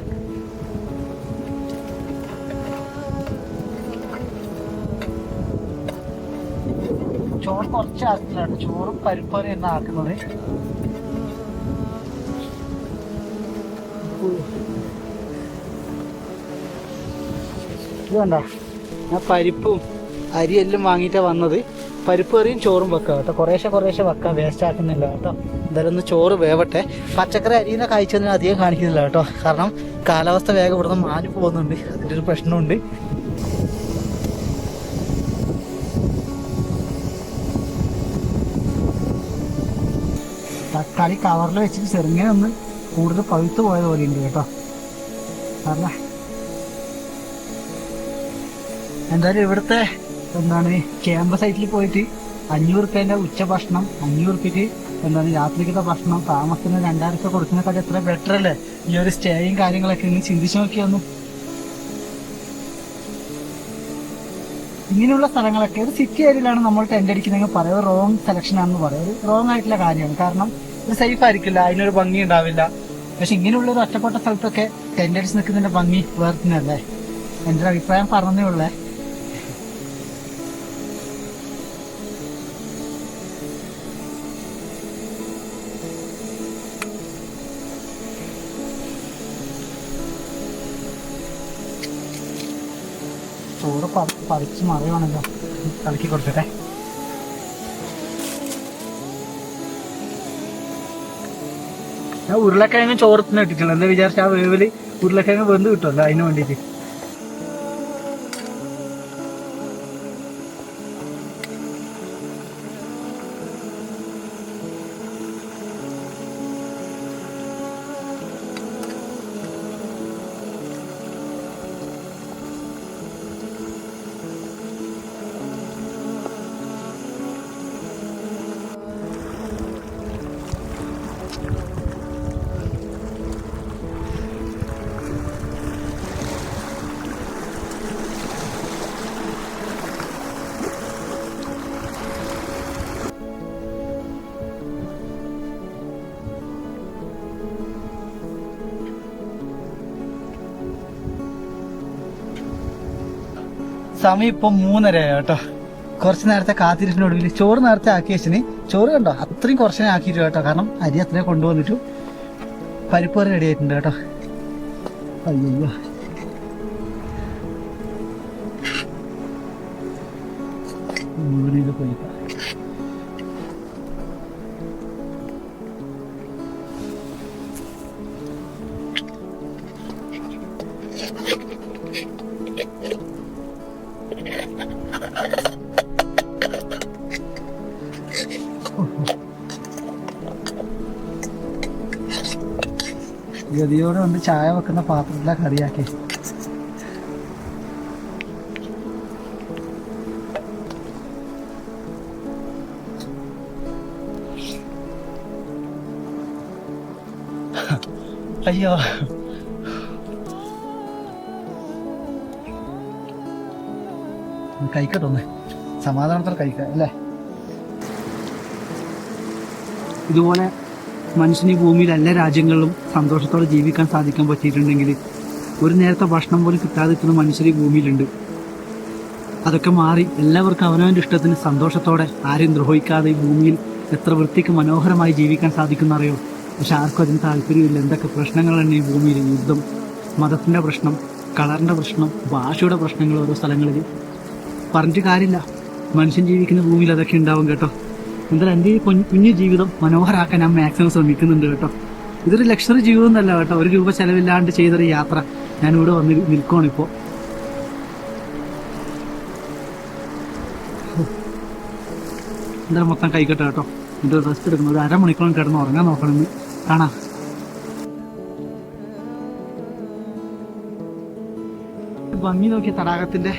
ചോറ് കുറച്ച് ആക്കുന്നുണ്ട്. ചോറും പരിപ്പറി എന്നാ ആക്കുന്നത്. ഇത് കണ്ടോ, ഞാൻ പരിപ്പും അരിയെല്ലാം വാങ്ങിയിട്ടാണ് വന്നത്. പരിപ്പ് കറിയും ചോറും വെക്കാം കേട്ടോ. കുറേശ്ശെ വെക്കാം, വേസ്റ്റ് ആക്കുന്നില്ല കേട്ടോ. എന്തായാലും ഒന്ന് ചോറ് വേവട്ടെ. പച്ചക്കറി അരിയുന്ന കാഴ്ചയൊന്നും അധികം കാണിക്കുന്നില്ല കേട്ടോ. കാരണം കാലാവസ്ഥ വേഗം ഇവിടുന്ന് മാറി പോകുന്നുണ്ട്. അതിൻ്റെ ഒരു പ്രശ്നമുണ്ട്. തക്കാളി കവറിൽ വെച്ചിട്ട് ചെറുങ്ങനെ ഒന്ന് കൂടുതൽ പഴുത്ത് പോയത് പോലെ ഉണ്ട് കേട്ടോ. കാരണം എന്തായാലും ഇവിടുത്തെ എന്താണ് ക്യാമ്പ് സൈറ്റിൽ പോയിട്ട് 500 രൂപേൻ്റെ ഉച്ചഭക്ഷണം, 500 രൂപയ്ക്ക് എന്താണ് രാത്രിക്കത്തെ ഭക്ഷണം, താമസത്തിന് 2000 രൂപ കൊടുക്കുന്നതിനെക്കാട്ടി എത്ര ബെറ്റർ അല്ലേ ഈ ഒരു സ്റ്റേയും കാര്യങ്ങളൊക്കെ. ഇനി ചിന്തിച്ചു നോക്കിയൊന്നും. ഇങ്ങനെയുള്ള സ്ഥലങ്ങളൊക്കെ ഒരു സിറ്റി ഏരിയയിലാണ് നമ്മൾ ടെന്റ് അടിക്കുന്നതെങ്കിൽ പറയുന്നത് റോങ് സെലക്ഷൻ ആണെന്ന് പറയും. ഒരു റോങ് ആയിട്ടുള്ള കാര്യമാണ്. കാരണം ഇത് സേഫ് ആയിരിക്കില്ല, അതിനൊരു ഭംഗി ഉണ്ടാവില്ല. പക്ഷെ ഇങ്ങനെയുള്ള ഒരു ഒറ്റപ്പെട്ട സ്ഥലത്തൊക്കെ ടെന്റ് അടിച്ച് നിൽക്കുന്നതിന്റെ ഭംഗി വേർത്തിനല്ലേ. എൻ്റെ ഒരു അഭിപ്രായം പറഞ്ഞേ ഉള്ളേ. ചോറ് പറിച്ച് മറിയുവാണല്ലോ, കളിക്കി കൊടുക്കട്ടെ. ഞാൻ ഉരുളക്കിഴങ്ങ് ചോറത്തിന് ഇട്ടിട്ടില്ല, എന്താ വിചാരിച്ച ആ വേവില് ഉരുളക്കിഴങ്ങ് വെന്ത് കിട്ടുമല്ലോ അതിന് വേണ്ടിയിട്ട്. സമയം ഇപ്പം 3:30 കേട്ടോ. കുറച്ച് നേരത്തെ കാത്തിരിപ്പിനൊടുവിൽ ചോറ് നേരത്തെ ആക്കി വെച്ചിന്. ചോറ് കണ്ടോ അത്രയും കുറച്ചേ ആക്കിയിട്ട് കേട്ടോ, കാരണം അരി അത്രയും കൊണ്ടുവന്നിട്ടു. പരിപ്പ് റെഡി ആയിട്ടുണ്ട് കേട്ടോ. അയ്യോ പോയി. ഗതിയോടെ കൊണ്ട് ചായ വെക്കുന്ന പാത്രത്തിലാ കറിയാക്കി. അയ്യോ കഴിക്കട്ടൊന്ന് സമാധാനത്തോടെ കഴിക്കാം അല്ലേ. ഇതുപോലെ മനുഷ്യന് ഈ ഭൂമിയിൽ എല്ലാ രാജ്യങ്ങളിലും സന്തോഷത്തോടെ ജീവിക്കാൻ സാധിക്കാൻ പറ്റിയിട്ടുണ്ടെങ്കിൽ ഒരു നേരത്തെ ഭക്ഷണം പോലും കിട്ടാതെ നിൽക്കുന്ന മനുഷ്യർ ഈ ഭൂമിയിലുണ്ട്. അതൊക്കെ മാറി എല്ലാവർക്കും അവനവൻ്റെ ഇഷ്ടത്തിന് സന്തോഷത്തോടെ ആരെയും ദ്രോഹിക്കാതെ ഈ ഭൂമിയിൽ എത്ര വൃത്തിക്ക് മനോഹരമായി ജീവിക്കാൻ സാധിക്കുന്നറിയോ. പക്ഷെ ആർക്കും അതിന് താല്പര്യമില്ല. എന്തൊക്കെ പ്രശ്നങ്ങളാണ് ഈ ഭൂമിയിൽ. യുദ്ധം, മതത്തിൻ്റെ പ്രശ്നം, കളറിൻ്റെ പ്രശ്നം, ഭാഷയുടെ പ്രശ്നങ്ങൾ ഓരോ സ്ഥലങ്ങളിൽ. പറഞ്ഞിട്ട് കാര്യമില്ല, മനുഷ്യൻ ജീവിക്കുന്ന ഭൂമിയിൽ അതൊക്കെ ഉണ്ടാവും കേട്ടോ. എന്തായാലും എൻ്റെ ഈ കുഞ്ഞു ജീവിതം മനോഹരമാക്കാൻ ഞാൻ മാക്സിമം ശ്രമിക്കുന്നുണ്ട് കേട്ടോ. ഇതൊരു ലക്ഷറി ജീവിതം എന്നല്ല കേട്ടോ. 1 രൂപ ചെലവില്ലാണ്ട് ചെയ്തൊരു യാത്ര ഞാനിവിടെ വന്ന് നിൽക്കുകയാണിപ്പോൾ. എന്തായാലും മൊത്തം കഴിക്കട്ടെ കേട്ടോ. എന്നിട്ട് റെസ്റ്റ് എടുക്കണം. ഒരു അരമണിക്കൂറും കിടന്ന് ഉറങ്ങാൻ നോക്കണമെന്ന്. കാണാം. ഭംഗി നോക്കിയ തടാകത്തിന്റെ,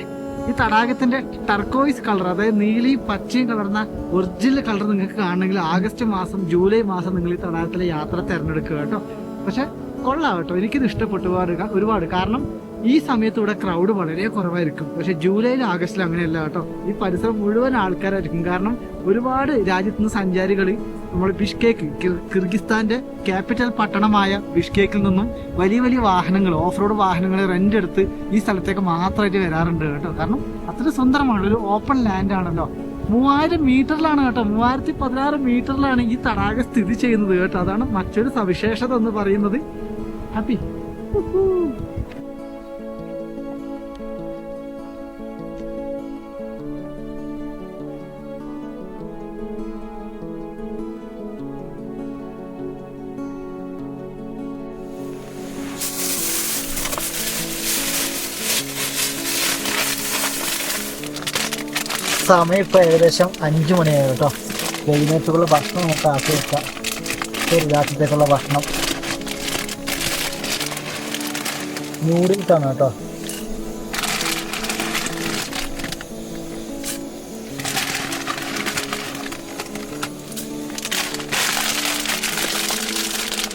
ഈ തടാകത്തിന്റെ ടർക്കോയിസ് കളർ, അതായത് നീലയും പച്ചയും കലർന്ന ഒറിജിനൽ കളർ നിങ്ങൾക്ക് കാണണമെങ്കിൽ ആഗസ്റ്റ് മാസം ജൂലൈ മാസം നിങ്ങൾ ഈ തടാകത്തിലെ യാത്ര തിരഞ്ഞെടുക്കുക കേട്ടോ. പക്ഷെ കൊള്ളാം കേട്ടോ, എനിക്കിത് ഇഷ്ടപ്പെട്ടു ഒരുപാട്. കാരണം ഈ സമയത്ത് ഇവിടെ ക്രൗഡ് വളരെ കുറവായിരിക്കും. പക്ഷെ ജൂലൈയിലും ആഗസ്റ്റിലും അങ്ങനെയല്ല കേട്ടോ. ഈ പരിസരം മുഴുവൻ ആൾക്കാരായിരിക്കും. കാരണം ഒരുപാട് രാജ്യത്തു നിന്ന് സഞ്ചാരികൾ നമ്മൾ ബിഷ്കേക്ക്, കിർഗിസ്ഥാന്റെ ക്യാപിറ്റൽ പട്ടണമായ ബിഷ്കേക്കിൽ നിന്നും വലിയ വലിയ വാഹനങ്ങൾ, ഓഫ് റോഡ് വാഹനങ്ങൾ റെന്റ് എടുത്ത് ഈ സ്ഥലത്തേക്ക് മാത്രമായിട്ട് വരാറുണ്ട് കേട്ടോ. കാരണം അത്ര സുന്ദരമാണ്, ഒരു ഓപ്പൺ ലാൻഡ് ആണല്ലോ. 3000 മീറ്ററിലാണ് കേട്ടോ, 3016 മീറ്ററിലാണ് ഈ തടാകം സ്ഥിതി ചെയ്യുന്നത് കേട്ടോ. അതാണ് മറ്റൊരു സവിശേഷത എന്ന് പറയുന്നത്. ഹാപ്പി സമയം ഇപ്പോൾ ഏകദേശം 5 മണിയായി കേട്ടോ. വൈകുന്നേരത്തേക്കുള്ള ഭക്ഷണം നമുക്ക് ആക്കി വെക്കാം. ഒരു രാത്രിത്തേക്കുള്ള ഭക്ഷണം നൂഡിൽസാണ് കേട്ടോ.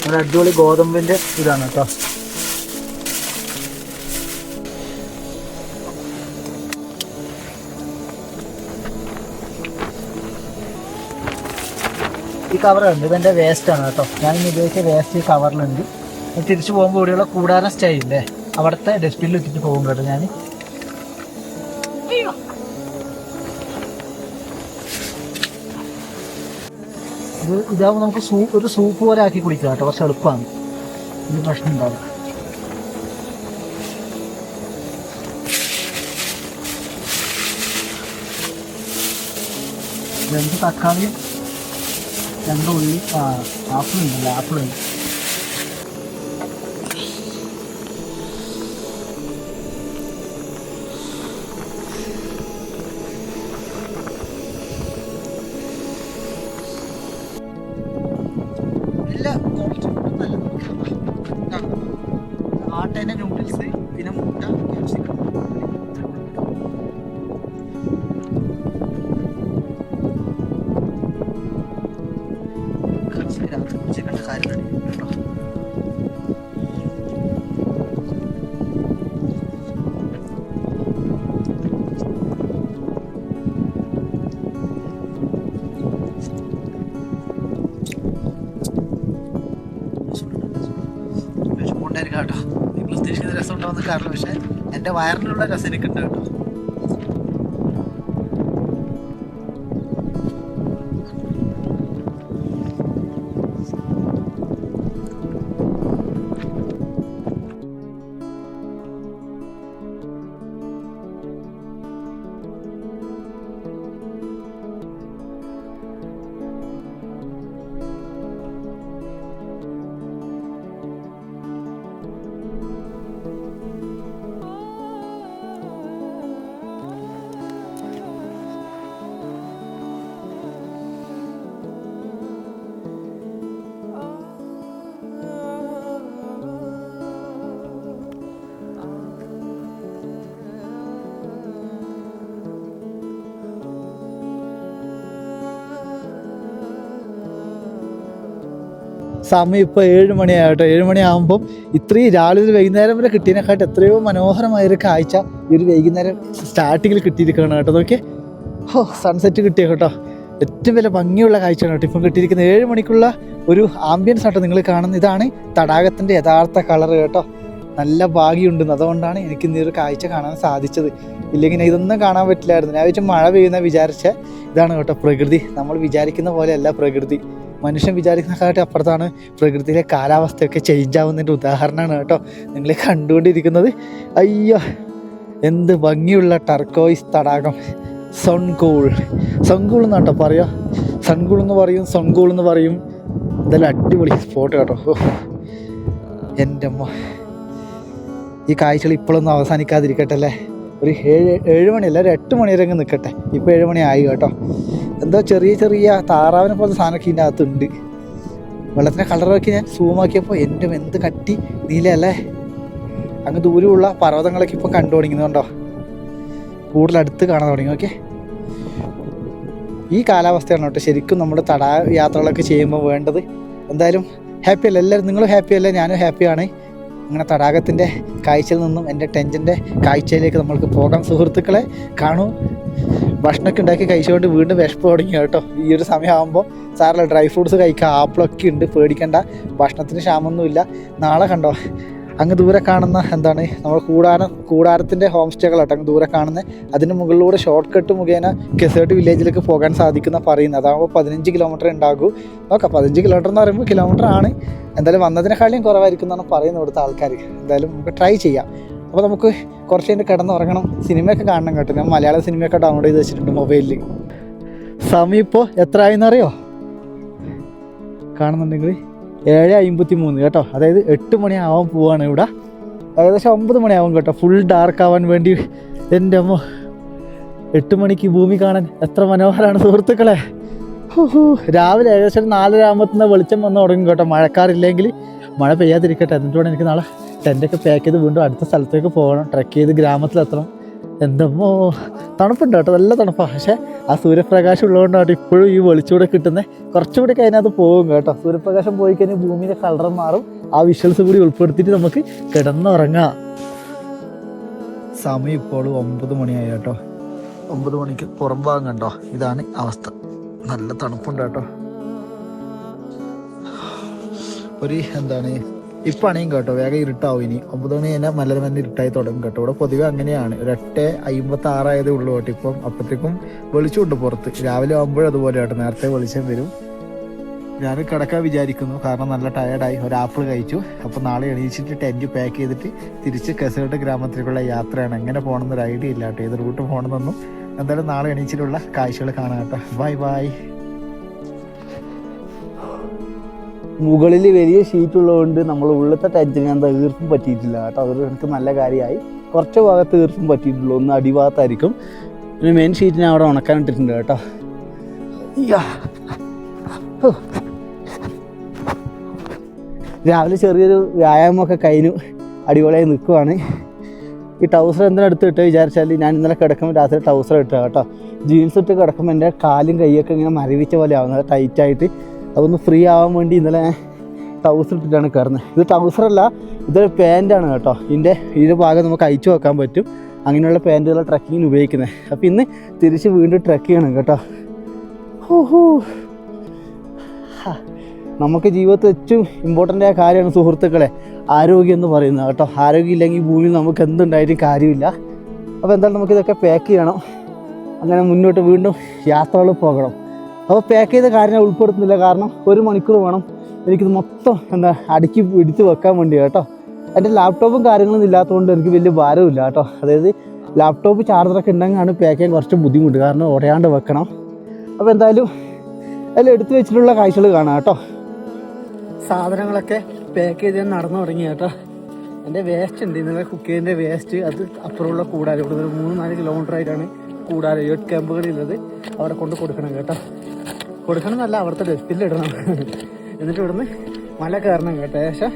ഒരു അടിപൊളി ഗോതമ്പിന്റെ ഇതാണ് കേട്ടോ. ഈ കവറുണ്ട്, ഇതെൻ്റെ വേസ്റ്റാണ് കേട്ടോ. ഞാനിന്ന് ഉപയോഗിച്ച വേസ്റ്റ് ഈ കവറിലുണ്ട്. തിരിച്ചു പോകുമ്പോൾ ഇവിടെയുള്ള കൂടാരം സ്റ്റേ ഇല്ലേ, അവിടുത്തെ ഡസ്റ്റ്ബിന്നിൽ ഇട്ടിട്ട് പോകും കേട്ടോ ഞാൻ. ഇതാവുമ്പോൾ നമുക്ക് ഒരു സൂപ്പ് പോലെ ആക്കി കുടിക്കാം കേട്ടോ. കുറച്ച് എളുപ്പമാണ്, ഇത് പ്രശ്നം ഉണ്ടാവും. രണ്ട് തക്കാളിയും 2 ഉള്ളി, ആപ്പിളുണ്ടല്ലോ, ആപ്പിളുണ്ട്. ഉണ്ടോ എന്ന് അറിയില്ല, പക്ഷെ എൻ്റെ വയറിനുള്ള രസം എനിക്കുണ്ട് കേട്ടോ. സമയം ഇപ്പോൾ 7 മണിയാകട്ടോ. 7 മണിയാകുമ്പം ഇത്രയും രാവിലെ വൈകുന്നേരം വരെ കിട്ടിയതിനെക്കാട്ട് എത്രയോ മനോഹരമായൊരു കാഴ്ച ഈ ഒരു വൈകുന്നേരം സ്റ്റാർട്ടിങ്ങിൽ കിട്ടിയിരിക്കുകയാണ് കേട്ടോ. നോക്കിയേ, സൺസെറ്റ് കിട്ടിയ കേട്ടോ. ഏറ്റവും വലിയ ഭംഗിയുള്ള കാഴ്ചയാണ് കേട്ടോ ഇപ്പം കിട്ടിയിരിക്കുന്നത്. 7 മണിക്കുള്ള ഒരു ആംബിയൻസ് ആട്ടോ നിങ്ങൾ കാണുന്നത്. ഇതാണ് തടാകത്തിൻ്റെ യഥാർത്ഥ കളർ കേട്ടോ. നല്ല ഭാഗ്യമുണ്ടെന്ന്, അതുകൊണ്ടാണ് എനിക്ക് ഇന്ന് ഒരു കാഴ്ച കാണാൻ സാധിച്ചത്. ഇല്ലെങ്കിൽ ഇതൊന്നും കാണാൻ പറ്റില്ലായിരുന്നു. ഞാൻ വെച്ചാൽ മഴ പെയ്യുന്ന വിചാരിച്ച ഇതാണ് കേട്ടോ പ്രകൃതി. നമ്മൾ വിചാരിക്കുന്ന പോലെയല്ല പ്രകൃതി. മനുഷ്യൻ വിചാരിക്കുന്നതിനെക്കാട്ടി അപ്പുറത്താണ് പ്രകൃതിയിലെ കാലാവസ്ഥയൊക്കെ ചേഞ്ച് ആവുന്നതിൻ്റെ ഉദാഹരണമാണ് കേട്ടോ നിങ്ങൾ കണ്ടുകൊണ്ടിരിക്കുന്നത്. അയ്യോ, എന്ത് ഭംഗിയുള്ള ടർക്കോയിസ് തടാകം. സൺകൂൾ എന്ന് കേട്ടോ പറയുക. സൺകൂൾ എന്ന് പറയും, സൺകൂൾ എന്ന് പറയും. എന്തായാലും അടിപൊളി സ്പോട്ട് കേട്ടോ. എൻ്റെ അമ്മ, ഈ കാഴ്ചകൾ ഇപ്പോഴൊന്നും അവസാനിക്കാതിരിക്കട്ടെ അല്ലേ. ഒരു 7 മണിയല്ല, ഒരു 8 മണി വരെ അങ്ങ് നിൽക്കട്ടെ. ഇപ്പോൾ 7 മണി ആയി കേട്ടോ. എന്തോ ചെറിയ ചെറിയ താറാവിനെ പോലത്തെ സാധനമൊക്കെ ഇതിൻ്റെ അകത്തുണ്ട്. വെള്ളത്തിൻ്റെ കളറൊക്കെ ഞാൻ സൂമാക്കിയപ്പോൾ എൻ്റെ എന്ത് കട്ടി നീലയല്ലേ. അങ്ങ് ദൂരമുള്ള പർവ്വതങ്ങളൊക്കെ ഇപ്പോൾ കണ്ടു തുടങ്ങുന്നുണ്ടോ, കൂടുതൽ അടുത്ത് കാണാൻ തുടങ്ങി. ഓക്കെ, ഈ കാലാവസ്ഥയാണ് കേട്ടോ ശരിക്കും നമ്മുടെ തടാക യാത്രകളൊക്കെ ചെയ്യുമ്പോൾ വേണ്ടത്. എന്തായാലും ഹാപ്പി അല്ലേ എല്ലാവരും? നിങ്ങളും ഹാപ്പി അല്ലേ? ഞാനും ഹാപ്പിയാണ്. അങ്ങനെ തടാകത്തിൻ്റെ കാഴ്ചയിൽ നിന്നും എൻ്റെ ടെൻറ്റിൻ്റെ കാഴ്ചയിലേക്ക് നമ്മൾക്ക് പോകാം സുഹൃത്തുക്കളെ. കാണൂ, ഭക്ഷണമൊക്കെ ഉണ്ടാക്കി കഴിച്ചുകൊണ്ട് വീണ്ടും വിശപ്പ് തുടങ്ങി കേട്ടോ. ഈ ഒരു സമയമാകുമ്പോൾ സാറില്ല, ഡ്രൈ ഫ്രൂട്ട്സ് കഴിക്കുക, ആപ്പിളൊക്കെ ഉണ്ട്, പേടിക്കേണ്ട, ഭക്ഷണത്തിന് ക്ഷാമമൊന്നുമില്ല. നാളെ കണ്ടോ അങ്ങ് ദൂരെ കാണുന്ന എന്താണ് നമ്മൾ കൂടാരത്തിൻ്റെ ഹോം സ്റ്റേകൾ കേട്ടോ അങ്ങ് ദൂരെ കാണുന്നത്. അതിന് മുകളിലൂടെ ഷോർട്ട് കട്ട് മുഖേന കെസേർട്ട് വില്ലേജിലേക്ക് പോകാൻ സാധിക്കുന്ന പറയുന്നത്. അതാകുമ്പോൾ 15 കിലോമീറ്റർ ഉണ്ടാകൂ. നോക്കാം, 15 കിലോമീറ്റർ എന്ന് പറയുമ്പോൾ കിലോമീറ്റർ ആണ്. എന്തായാലും വന്നതിനേക്കാളും കുറവായിരിക്കും എന്നാണ് പറയുന്നത് ഇവിടുത്തെ ആൾക്കാർ. എന്തായാലും നമുക്ക് ട്രൈ ചെയ്യാം. അപ്പോൾ നമുക്ക് കുറച്ച് കഴിഞ്ഞ് കിടന്നുറങ്ങണം, സിനിമയൊക്കെ കാണണം കേട്ടോ. ഞാൻ മലയാള സിനിമയൊക്കെ ഡൗൺലോഡ് ചെയ്ത് വെച്ചിട്ടുണ്ട് മൊബൈലിൽ. സമയം ഇപ്പോൾ എത്ര ആയെന്നറിയോ? കാണുന്നുണ്ടെങ്കിൽ 7:53 കേട്ടോ. അതായത് 8 മണിയാവാൻ പോവാണ് ഇവിടെ. ഏകദേശം 9 മണിയാവും കേട്ടോ ഫുൾ ഡാർക്ക് ആവാൻ വേണ്ടി. എൻ്റെ അമ്മ, 8 മണിക്ക് ഭൂമി കാണാൻ എത്ര മനോഹരമാണ് സുഹൃത്തുക്കളെ. രാവിലെ ഏകദേശം 4:30 ആകുമ്പോഴത്തേന് വെളിച്ചം വന്ന് തുടങ്ങും കേട്ടോ. മഴക്കാറില്ലെങ്കിൽ മഴ പെയ്യാതിരിക്കട്ടെ. എന്നിട്ട് വേണം എനിക്ക് നാളെ ടെൻ്റൊക്കെ പാക്ക് ചെയ്ത് വീണ്ടും അടുത്ത സ്ഥലത്തേക്ക് പോകണം, ട്രെക്ക് ചെയ്ത് ഗ്രാമത്തിലെത്തണം. എന്തമ്മോ തണുപ്പുണ്ട് കേട്ടോ, നല്ല തണുപ്പാണ്. പക്ഷേ ആ സൂര്യപ്രകാശം ഉള്ളതുകൊണ്ടാണ് ഇപ്പോഴും ഈ വെളിച്ചൂടെ കിട്ടുന്നത്. കുറച്ചുകൂടി കഴിഞ്ഞാൽ അത് പോകും കേട്ടോ. സൂര്യപ്രകാശം പോയി കഴിഞ്ഞാൽ ഭൂമിയുടെ കളർ മാറും. ആ വിഷ്വൽസ് കൂടി ഉൾപ്പെടുത്തിയിട്ട് നമുക്ക് കിടന്നുറങ്ങാം. സമയം ഇപ്പോൾ 9 മണിയായി കേട്ടോ. 9 മണിക്ക് പുറം ഭാഗം കണ്ടോ, ഇതാണ് അവസ്ഥ. നല്ല തണുപ്പുണ്ട് കേട്ടോ. ഒരു എന്താണ് ഇപ്പം അണിയും കേട്ടോ, വേഗം ഇരുട്ടാവും. ഇനി 9 മണി കഴിഞ്ഞാൽ മല്ലരമന്നെ ഇരുട്ടായി തുടങ്ങും കേട്ടോ. ഇവിടെ പൊതുവെ അങ്ങനെയാണ്. ഒരു 8:56 ആയതേ ഉള്ളൂ കേട്ടോ. ഇപ്പം അപ്പോഴത്തേക്കും വെളിച്ചമുണ്ട് പുറത്ത്. രാവിലെ ആകുമ്പോഴും അതുപോലെ കേട്ടോ, നേരത്തെ വെളിച്ചം വരും. ഞാൻ കിടക്കാൻ വിചാരിക്കുന്നു, കാരണം നല്ല ടയർഡായി. ഒരു ആപ്പിൾ കഴിച്ചു. അപ്പോൾ നാളെ എണീച്ചിട്ട് ടെൻറ്റ് പാക്ക് ചെയ്തിട്ട് തിരിച്ച് കെസേർട്ട് ഗ്രാമത്തിലേക്കുള്ള യാത്രയാണ്. എങ്ങനെ പോകണമെന്നൊരു ഐഡിയ ഇല്ല കേട്ടോ, ഏത് റൂട്ട് പോകണമെന്നൊന്നും. എന്തായാലും നാളെ എണീച്ചിട്ടുള്ള കാഴ്ചകൾ കാണാം കേട്ടോ. Bye bye. മുകളിൽ വലിയ ഷീറ്റ് ഉള്ളതുകൊണ്ട് നമ്മൾ ഉള്ളത്തെ ടെൻറ്റിന് എന്താ ഈർപ്പം പറ്റിയിട്ടില്ല കേട്ടോ. അതൊരു എനിക്ക് നല്ല കാര്യമായി. കുറച്ച് ഭാഗത്ത് ഈർപ്പം പറ്റിയിട്ടുള്ളൂ, ഒന്ന് അടിഭാഗത്തായിരിക്കും. പിന്നെ മെയിൻ ഷീറ്റിനെ അവിടെ ഉണക്കാൻ ഇട്ടിട്ടുണ്ട് കേട്ടോ. രാവിലെ ചെറിയൊരു വ്യായാമമൊക്കെ കഴിഞ്ഞു, അടിപൊളിയായി നിൽക്കുവാണ്. ഈ ടൗസർ എന്തിനാ എടുത്ത് ഇട്ട് വിചാരിച്ചാൽ, ഞാൻ ഇന്നലെ കിടക്കുമ്പോൾ രാത്രി ടൗസർ ഇട്ടാൽ കേട്ടോ. ജീൻസ് ഇട്ട് കിടക്കുമ്പോൾ എൻ്റെ കാലും കൈയൊക്കെ ഇങ്ങനെ മരവിച്ച പോലെ ആവുന്നത്, ടൈറ്റായിട്ട്. അതൊന്ന് ഫ്രീ ആവാൻ വേണ്ടി ഇന്നലെ ടൗസർ ഇട്ടിട്ടാണ് കയറുന്നത്. ഇത് ടൗസറല്ല, ഇതൊരു പാൻറ്റാണ് കേട്ടോ. ഇതിൻ്റെ ഭാഗം നമുക്ക് അയച്ചു വെക്കാൻ പറ്റും. അങ്ങനെയുള്ള പാൻറ്റുകൾ ട്രക്കിങ്ങിന് ഉപയോഗിക്കുന്നത്. അപ്പോൾ ഇന്ന് തിരിച്ച് വീണ്ടും ട്രക്ക് ചെയ്യണം കേട്ടോ. നമുക്ക് ജീവിതത്തിൽ ഏറ്റവും ഇമ്പോർട്ടൻ്റ് ആയ കാര്യമാണ് സുഹൃത്തുക്കളെ ആരോഗ്യം എന്ന് പറയുന്നത് കേട്ടോ. ആരോഗ്യം ഇല്ലെങ്കിൽ ഭൂമിയിൽ നമുക്ക് എന്തുണ്ടായിട്ടും കാര്യമില്ല. അപ്പോൾ എന്തായാലും നമുക്കിതൊക്കെ പാക്ക് ചെയ്യണം, അങ്ങനെ മുന്നോട്ട് വീണ്ടും യാത്രകൾ പോകണം. അപ്പോൾ പാക്ക് ചെയ്ത കാര്യം ഉൾപ്പെടുത്തുന്നില്ല, കാരണം 1 മണിക്കൂർ വേണം എനിക്കിത് മൊത്തം അടുക്കി പിടിച്ച് വെക്കാൻ വേണ്ടി കേട്ടോ. എൻ്റെ ലാപ്ടോപ്പും കാര്യങ്ങളൊന്നും ഇല്ലാത്തതുകൊണ്ട് എനിക്ക് വലിയ ഭാരമില്ല കേട്ടോ. അതായത് ലാപ്ടോപ്പ് ചാർജറൊക്കെ ഉണ്ടെങ്കിലാണ് പാക്ക് ചെയ്യാൻ കുറച്ച് ബുദ്ധിമുട്ട്, കാരണം ഉടയാണ്ട് വെക്കണം. അപ്പോൾ എന്തായാലും അതിൽ എടുത്തു വെച്ചിട്ടുള്ള കാഴ്ചകൾ കാണാം കേട്ടോ. സാധനങ്ങളൊക്കെ പാക്ക് ചെയ്ത് ഞാൻ നടന്നു തുടങ്ങി കേട്ടോ. എൻ്റെ വേസ്റ്റ് ഉണ്ട്, ഇന്നലെ കുക്ക് ചെയ്തതിൻ്റെ വേസ്റ്റ്, അത് അപ്പുറമുള്ള കൂടാരം, ഇവിടെ ഒരു 3-4 കിലോമീറ്റർ ആയിട്ടാണ് കൂടാരം യൂത്ത് ക്യാമ്പുകളുള്ളത്. അവിടെ കൊണ്ട് കൊടുക്കണം കേട്ടോ. കൊടുക്കണം എന്നല്ല, അവിടുത്തെ ഡസ്റ്റ്ബിന്നിലിടണം. എന്നിട്ട് ഇവിടുന്ന് മല കയറണം കേട്ടോ. ഏകദേശം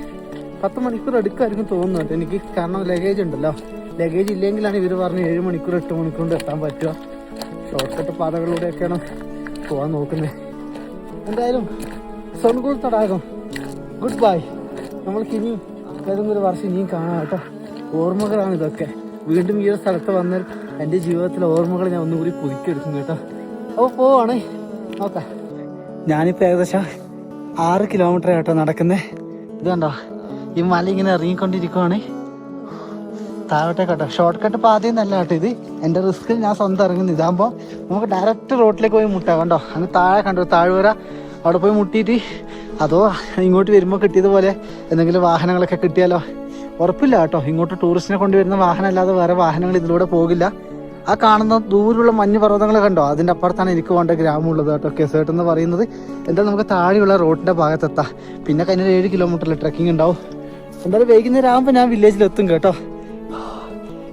10 മണിക്കൂർ എടുക്കുമായിരിക്കും തോന്നുന്നു കേട്ടോ എനിക്ക്, കാരണം ലഗേജ് ഉണ്ടല്ലോ. ലഗേജ് ഇല്ലെങ്കിലാണ് ഇവർ പറഞ്ഞ് 7 മണിക്കൂർ 8 മണിക്കൂർ കൊണ്ട് എത്താൻ പറ്റുക. ഷോർട്ട് കട്ട് പാതകളിലൂടെയൊക്കെയാണ് പോകാൻ നോക്കുന്നത്. എന്തായാലും സോൺഗുൾ തടാകം ഗുഡ് ബൈ. നമ്മൾക്ക് ഇനിയും ഏതെങ്കിലും ഒരു വർഷം ഇനിയും കാണാം കേട്ടോ. ഓർമ്മകളാണ് ഇതൊക്കെ. വീണ്ടും ഈ ഒരു സ്ഥലത്ത് വന്നാൽ എൻ്റെ ജീവിതത്തിലെ ഓർമ്മകൾ ഞാൻ ഒന്നുകൂടി പുതുക്കിയെടുക്കും കേട്ടോ. അപ്പോൾ പോവാണ്, നോക്കാം. ഞാനിപ്പോൾ ഏകദേശം 6 കിലോമീറ്റർ കേട്ടോ നടക്കുന്നത്. ഇത് കണ്ടോ, ഈ മല ഇങ്ങനെ ഇറങ്ങിക്കൊണ്ടിരിക്കുവാണ് താഴോട്ടെ കേട്ടോ. ഷോർട്ട് കട്ട് പാതയും നല്ല കേട്ടോ ഇത്. എൻ്റെ റിസ്കിൽ ഞാൻ സ്വന്തം ഇറങ്ങുന്നു. ഇതാകുമ്പോൾ നമുക്ക് ഡയറക്റ്റ് റോഡിലേക്ക് പോയി മുട്ടാം കണ്ടോ. അങ്ങ് താഴെ കണ്ടോ, താഴ്വര, അവിടെ പോയി മുട്ടിയിട്ട് അതോ ഇങ്ങോട്ട് വരുമ്പോൾ കിട്ടിയതുപോലെ എന്തെങ്കിലും വാഹനങ്ങളൊക്കെ കിട്ടിയാലോ, ഉറപ്പില്ല കേട്ടോ. ഇങ്ങോട്ട് ടൂറിസ്റ്റിനെ കൊണ്ടുവരുന്ന വാഹനം അല്ലാതെ വേറെ വാഹനങ്ങൾ ഇതിലൂടെ പോകില്ല. ആ കാണുന്ന ദൂരമുള്ള മഞ്ഞ് പർവ്വതങ്ങൾ കണ്ടോ, അതിൻ്റെ അപ്പുറത്താണ് എനിക്ക് വേണ്ട ഗ്രാമമുള്ളത് കേട്ടോ. കെസേർട്ട് എന്ന് പറയുന്നത്. എന്തായാലും നമുക്ക് താഴെയുള്ള റോഡിൻ്റെ ഭാഗത്തെത്താം. പിന്നെ കഴിഞ്ഞ 7 കിലോമീറ്ററിൽ ട്രക്കിംഗ് ഉണ്ടാവും. എന്തായാലും വൈകുന്നേരം ആകുമ്പോൾ ഞാൻ വില്ലേജിലെത്തും കേട്ടോ.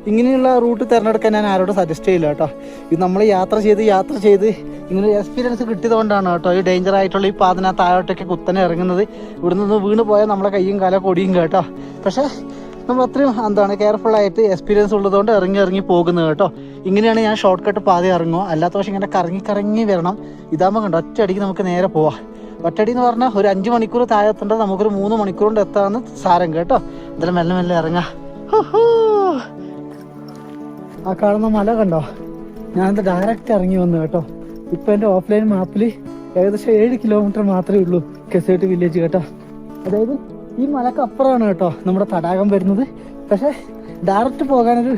ഇങ്ങനെയുള്ള റൂട്ട് തിരഞ്ഞെടുക്കാൻ ഞാൻ ആരോടും സജസ്റ്റ് ചെയ്യില്ല കേട്ടോ. ഇത് നമ്മൾ യാത്ര ചെയ്ത് ഇങ്ങനെ എക്സ്പീരിയൻസ് കിട്ടിയതുകൊണ്ടാണ് കേട്ടോ ഈ ഡേഞ്ചർ ആയിട്ടുള്ള ഈ പാതന താഴോട്ടൊക്കെ കുത്തനെ ഇറങ്ങുന്നത്. ഇവിടെ നിന്ന് വീണ് പോയാൽ നമ്മളെ കയ്യും കാലം കൊടിയും കേട്ടോ. പക്ഷേ നമ്മൾ അത്രയും കെയർഫുള്ളായിട്ട് എക്സ്പീരിയൻസ് ഉള്ളതുകൊണ്ട് ഇറങ്ങി പോകുന്നത് കേട്ടോ. ഇങ്ങനെയാണ് ഞാൻ ഷോർട്ട് കട്ട് പാത ഇറങ്ങുക. അല്ലാത്ത പക്ഷേ ഇങ്ങനെ കറങ്ങി വരണം. ഇതാകുമ്പോൾ കണ്ടോ, ഒറ്റയടിക്ക് നമുക്ക് നേരെ പോവാം. ഒറ്റയടി എന്ന് പറഞ്ഞാൽ ഒരു 5 മണിക്കൂർ താഴെ എത്തേണ്ടത് നമുക്കൊരു 3 മണിക്കൂർ കൊണ്ട് എത്താമെന്ന് സാരം കേട്ടോ. എന്തായാലും മെല്ലെ ഇറങ്ങാം. ആ കാണുന്ന മല കണ്ടോ, ഞാനത് ഡയറക്റ്റ് ഇറങ്ങി വന്നു കേട്ടോ. ഇപ്പം എൻ്റെ ഓഫ്ലൈൻ മാപ്പിൽ ഏകദേശം 7 കിലോമീറ്റർ മാത്രമേ ഉള്ളൂ കെസേർട്ട് വില്ലേജ് കേട്ടോ. അതായത് ഈ മലക്ക് അപ്പുറമാണ് കേട്ടോ നമ്മുടെ തടാകം വരുന്നത്. പക്ഷേ ഡയറക്റ്റ് പോകാനൊരു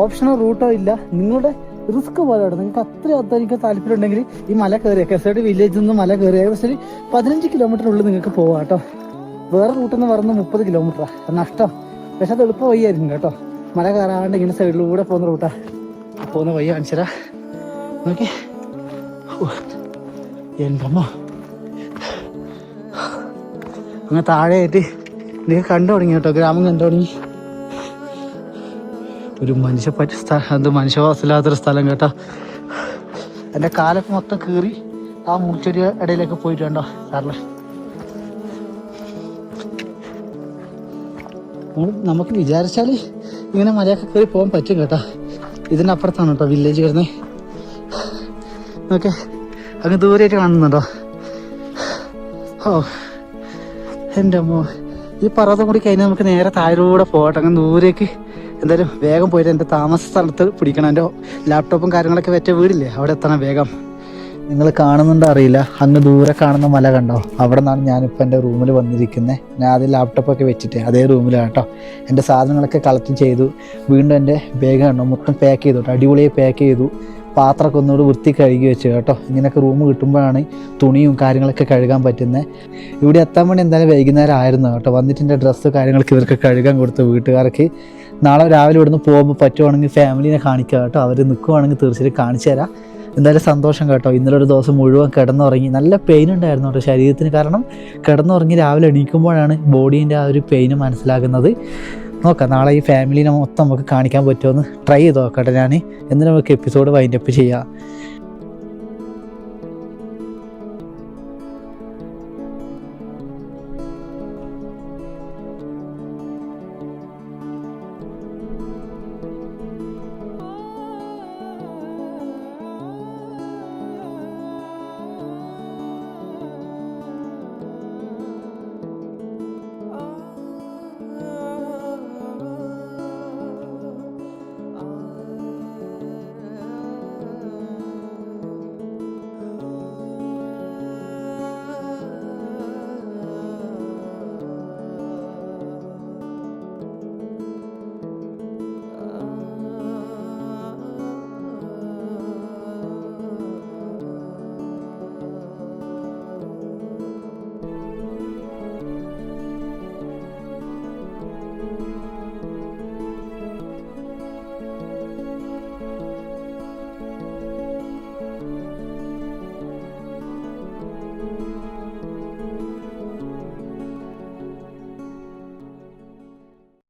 ഓപ്ഷനോ റൂട്ടോ ഇല്ല. നിങ്ങളുടെ റിസ്ക് പോലെ കേട്ടോ. നിങ്ങൾക്ക് അത്രയും താല്പര്യം ഉണ്ടെങ്കിൽ ഈ മല കയറിയ കെസേർട്ട് വില്ലേജിൽ നിന്ന് മല കയറി ഏകദേശം 15 കിലോമീറ്ററിനുള്ളിൽ നിങ്ങൾക്ക് പോവാം കേട്ടോ. വേറെ റൂട്ടെന്ന് പറയുന്നത് 30 കിലോമീറ്ററാണ് നഷ്ടം. പക്ഷെ അത് എളുപ്പം വഴിയായിരിക്കും കേട്ടോ. മല കയറാണ്ട് ഇങ്ങനെ സൈഡിലൂടെ പോകുന്ന റൂട്ടാ. പോകുന്ന വഴി കാണിച്ചരാ, നോക്കി. എൻ്റെ അമ്മ അങ്ങനെ താഴെയായിട്ട് നിങ്ങൾക്ക് കണ്ടു തുടങ്ങി കേട്ടോ, ഗ്രാമം കണ്ടു തുടങ്ങി. ഒരു മനുഷ്യവാസമില്ലാത്തൊരു സ്ഥലം കേട്ടോ. എൻ്റെ കാലൊക്കെ മൊത്തം കീറി ആ മുൾച്ചെടി ഇടയിലേക്ക് പോയിട്ട് കണ്ടോ സാറില്. നമുക്ക് വിചാരിച്ചാൽ ഇങ്ങനെ മലയൊക്കെ കയറി പോകാൻ പറ്റും കേട്ടോ. ഇതിൻ്റെ അപ്പുറത്താണ് കേട്ടോ വില്ലേജ് വരുന്നത്. ഓക്കെ, അങ്ങ് ദൂരെയായിട്ട് കാണുന്നുണ്ടോ? ഓ എൻ്റെ അമ്മോ, ഈ പർവ്വതം കൂടി കഴിഞ്ഞാൽ നമുക്ക് നേരെ താഴൂടെ പോകട്ടെ. അങ്ങ് ദൂരേക്ക് എന്തായാലും വേഗം പോയിട്ട് എൻ്റെ താമസ സ്ഥലത്ത് പിടിക്കണം. എൻ്റെ ലാപ്ടോപ്പും കാര്യങ്ങളൊക്കെ വെച്ച വീടില്ലേ, അവിടെ എത്തണം വേഗം. നിങ്ങൾ കാണുന്നുണ്ടോ അറിയില്ല, അങ്ങ് ദൂരെ കാണുന്ന മല കണ്ടോ, അവിടെ നിന്നാണ് ഞാനിപ്പോൾ എൻ്റെ റൂമിൽ വന്നിരിക്കുന്നത്. ഞാൻ ആദ്യം ലാപ്ടോപ്പൊക്കെ വെച്ചിട്ട് അതേ റൂമിലാണ് കേട്ടോ. എൻ്റെ സാധനങ്ങളൊക്കെ കളക്ട് ചെയ്തു. വീണ്ടും എൻ്റെ ബാഗ് കണ്ടോ മൊത്തം പാക്ക് ചെയ്തു കേട്ടോ. അടിപൊളിയായി പാക്ക് ചെയ്തു. പാത്രമൊക്കെ ഒന്നുകൂടി വൃത്തി കഴുകി വെച്ചു കേട്ടോ. ഇങ്ങനെയൊക്കെ റൂം കിട്ടുമ്പോഴാണ് തുണിയും കാര്യങ്ങളൊക്കെ കഴുകാൻ പറ്റുന്നത്. ഇവിടെ എത്താൻ വേണ്ടി എന്തായാലും വൈകുന്നേരം ആയിരുന്നു കേട്ടോ. വന്നിട്ട് എൻ്റെ ഡ്രസ്സ് കാര്യങ്ങളൊക്കെ ഇവർക്ക് കഴുകാൻ കൊടുത്തു വീട്ടുകാർക്ക്. നാളെ രാവിലെ ഇവിടുന്ന് പോകുമ്പോൾ പറ്റുവാണെങ്കിൽ ഫാമിലിനെ കാണിക്കുക കേട്ടോ. അവർ നിൽക്കുവാണെങ്കിൽ തീർച്ചയായിട്ടും കാണിച്ചു തരാം. എന്തായാലും സന്തോഷം കേട്ടോ. ഇന്നലെ ഒരു ദിവസം മുഴുവൻ കിടന്നുറങ്ങി. നല്ല പെയിൻ ഉണ്ടായിരുന്നു കേട്ടോ ശരീരത്തിന്. കാരണം കിടന്നുറങ്ങി രാവിലെ എണീക്കുമ്പോഴാണ് ബോഡീൻ്റെ ആ ഒരു പെയിന് മനസ്സിലാകുന്നത്. നോക്കാം നാളെ ഈ ഫാമിലിനെ മൊത്തം നമുക്ക് കാണിക്കാൻ പറ്റുമോ എന്ന് ട്രൈ ചെയ്ത് നോക്കട്ടെ ഞാൻ. എന്നിട്ട് നമുക്ക് എപ്പിസോഡ് വൈൻഡപ്പ് ചെയ്യാം.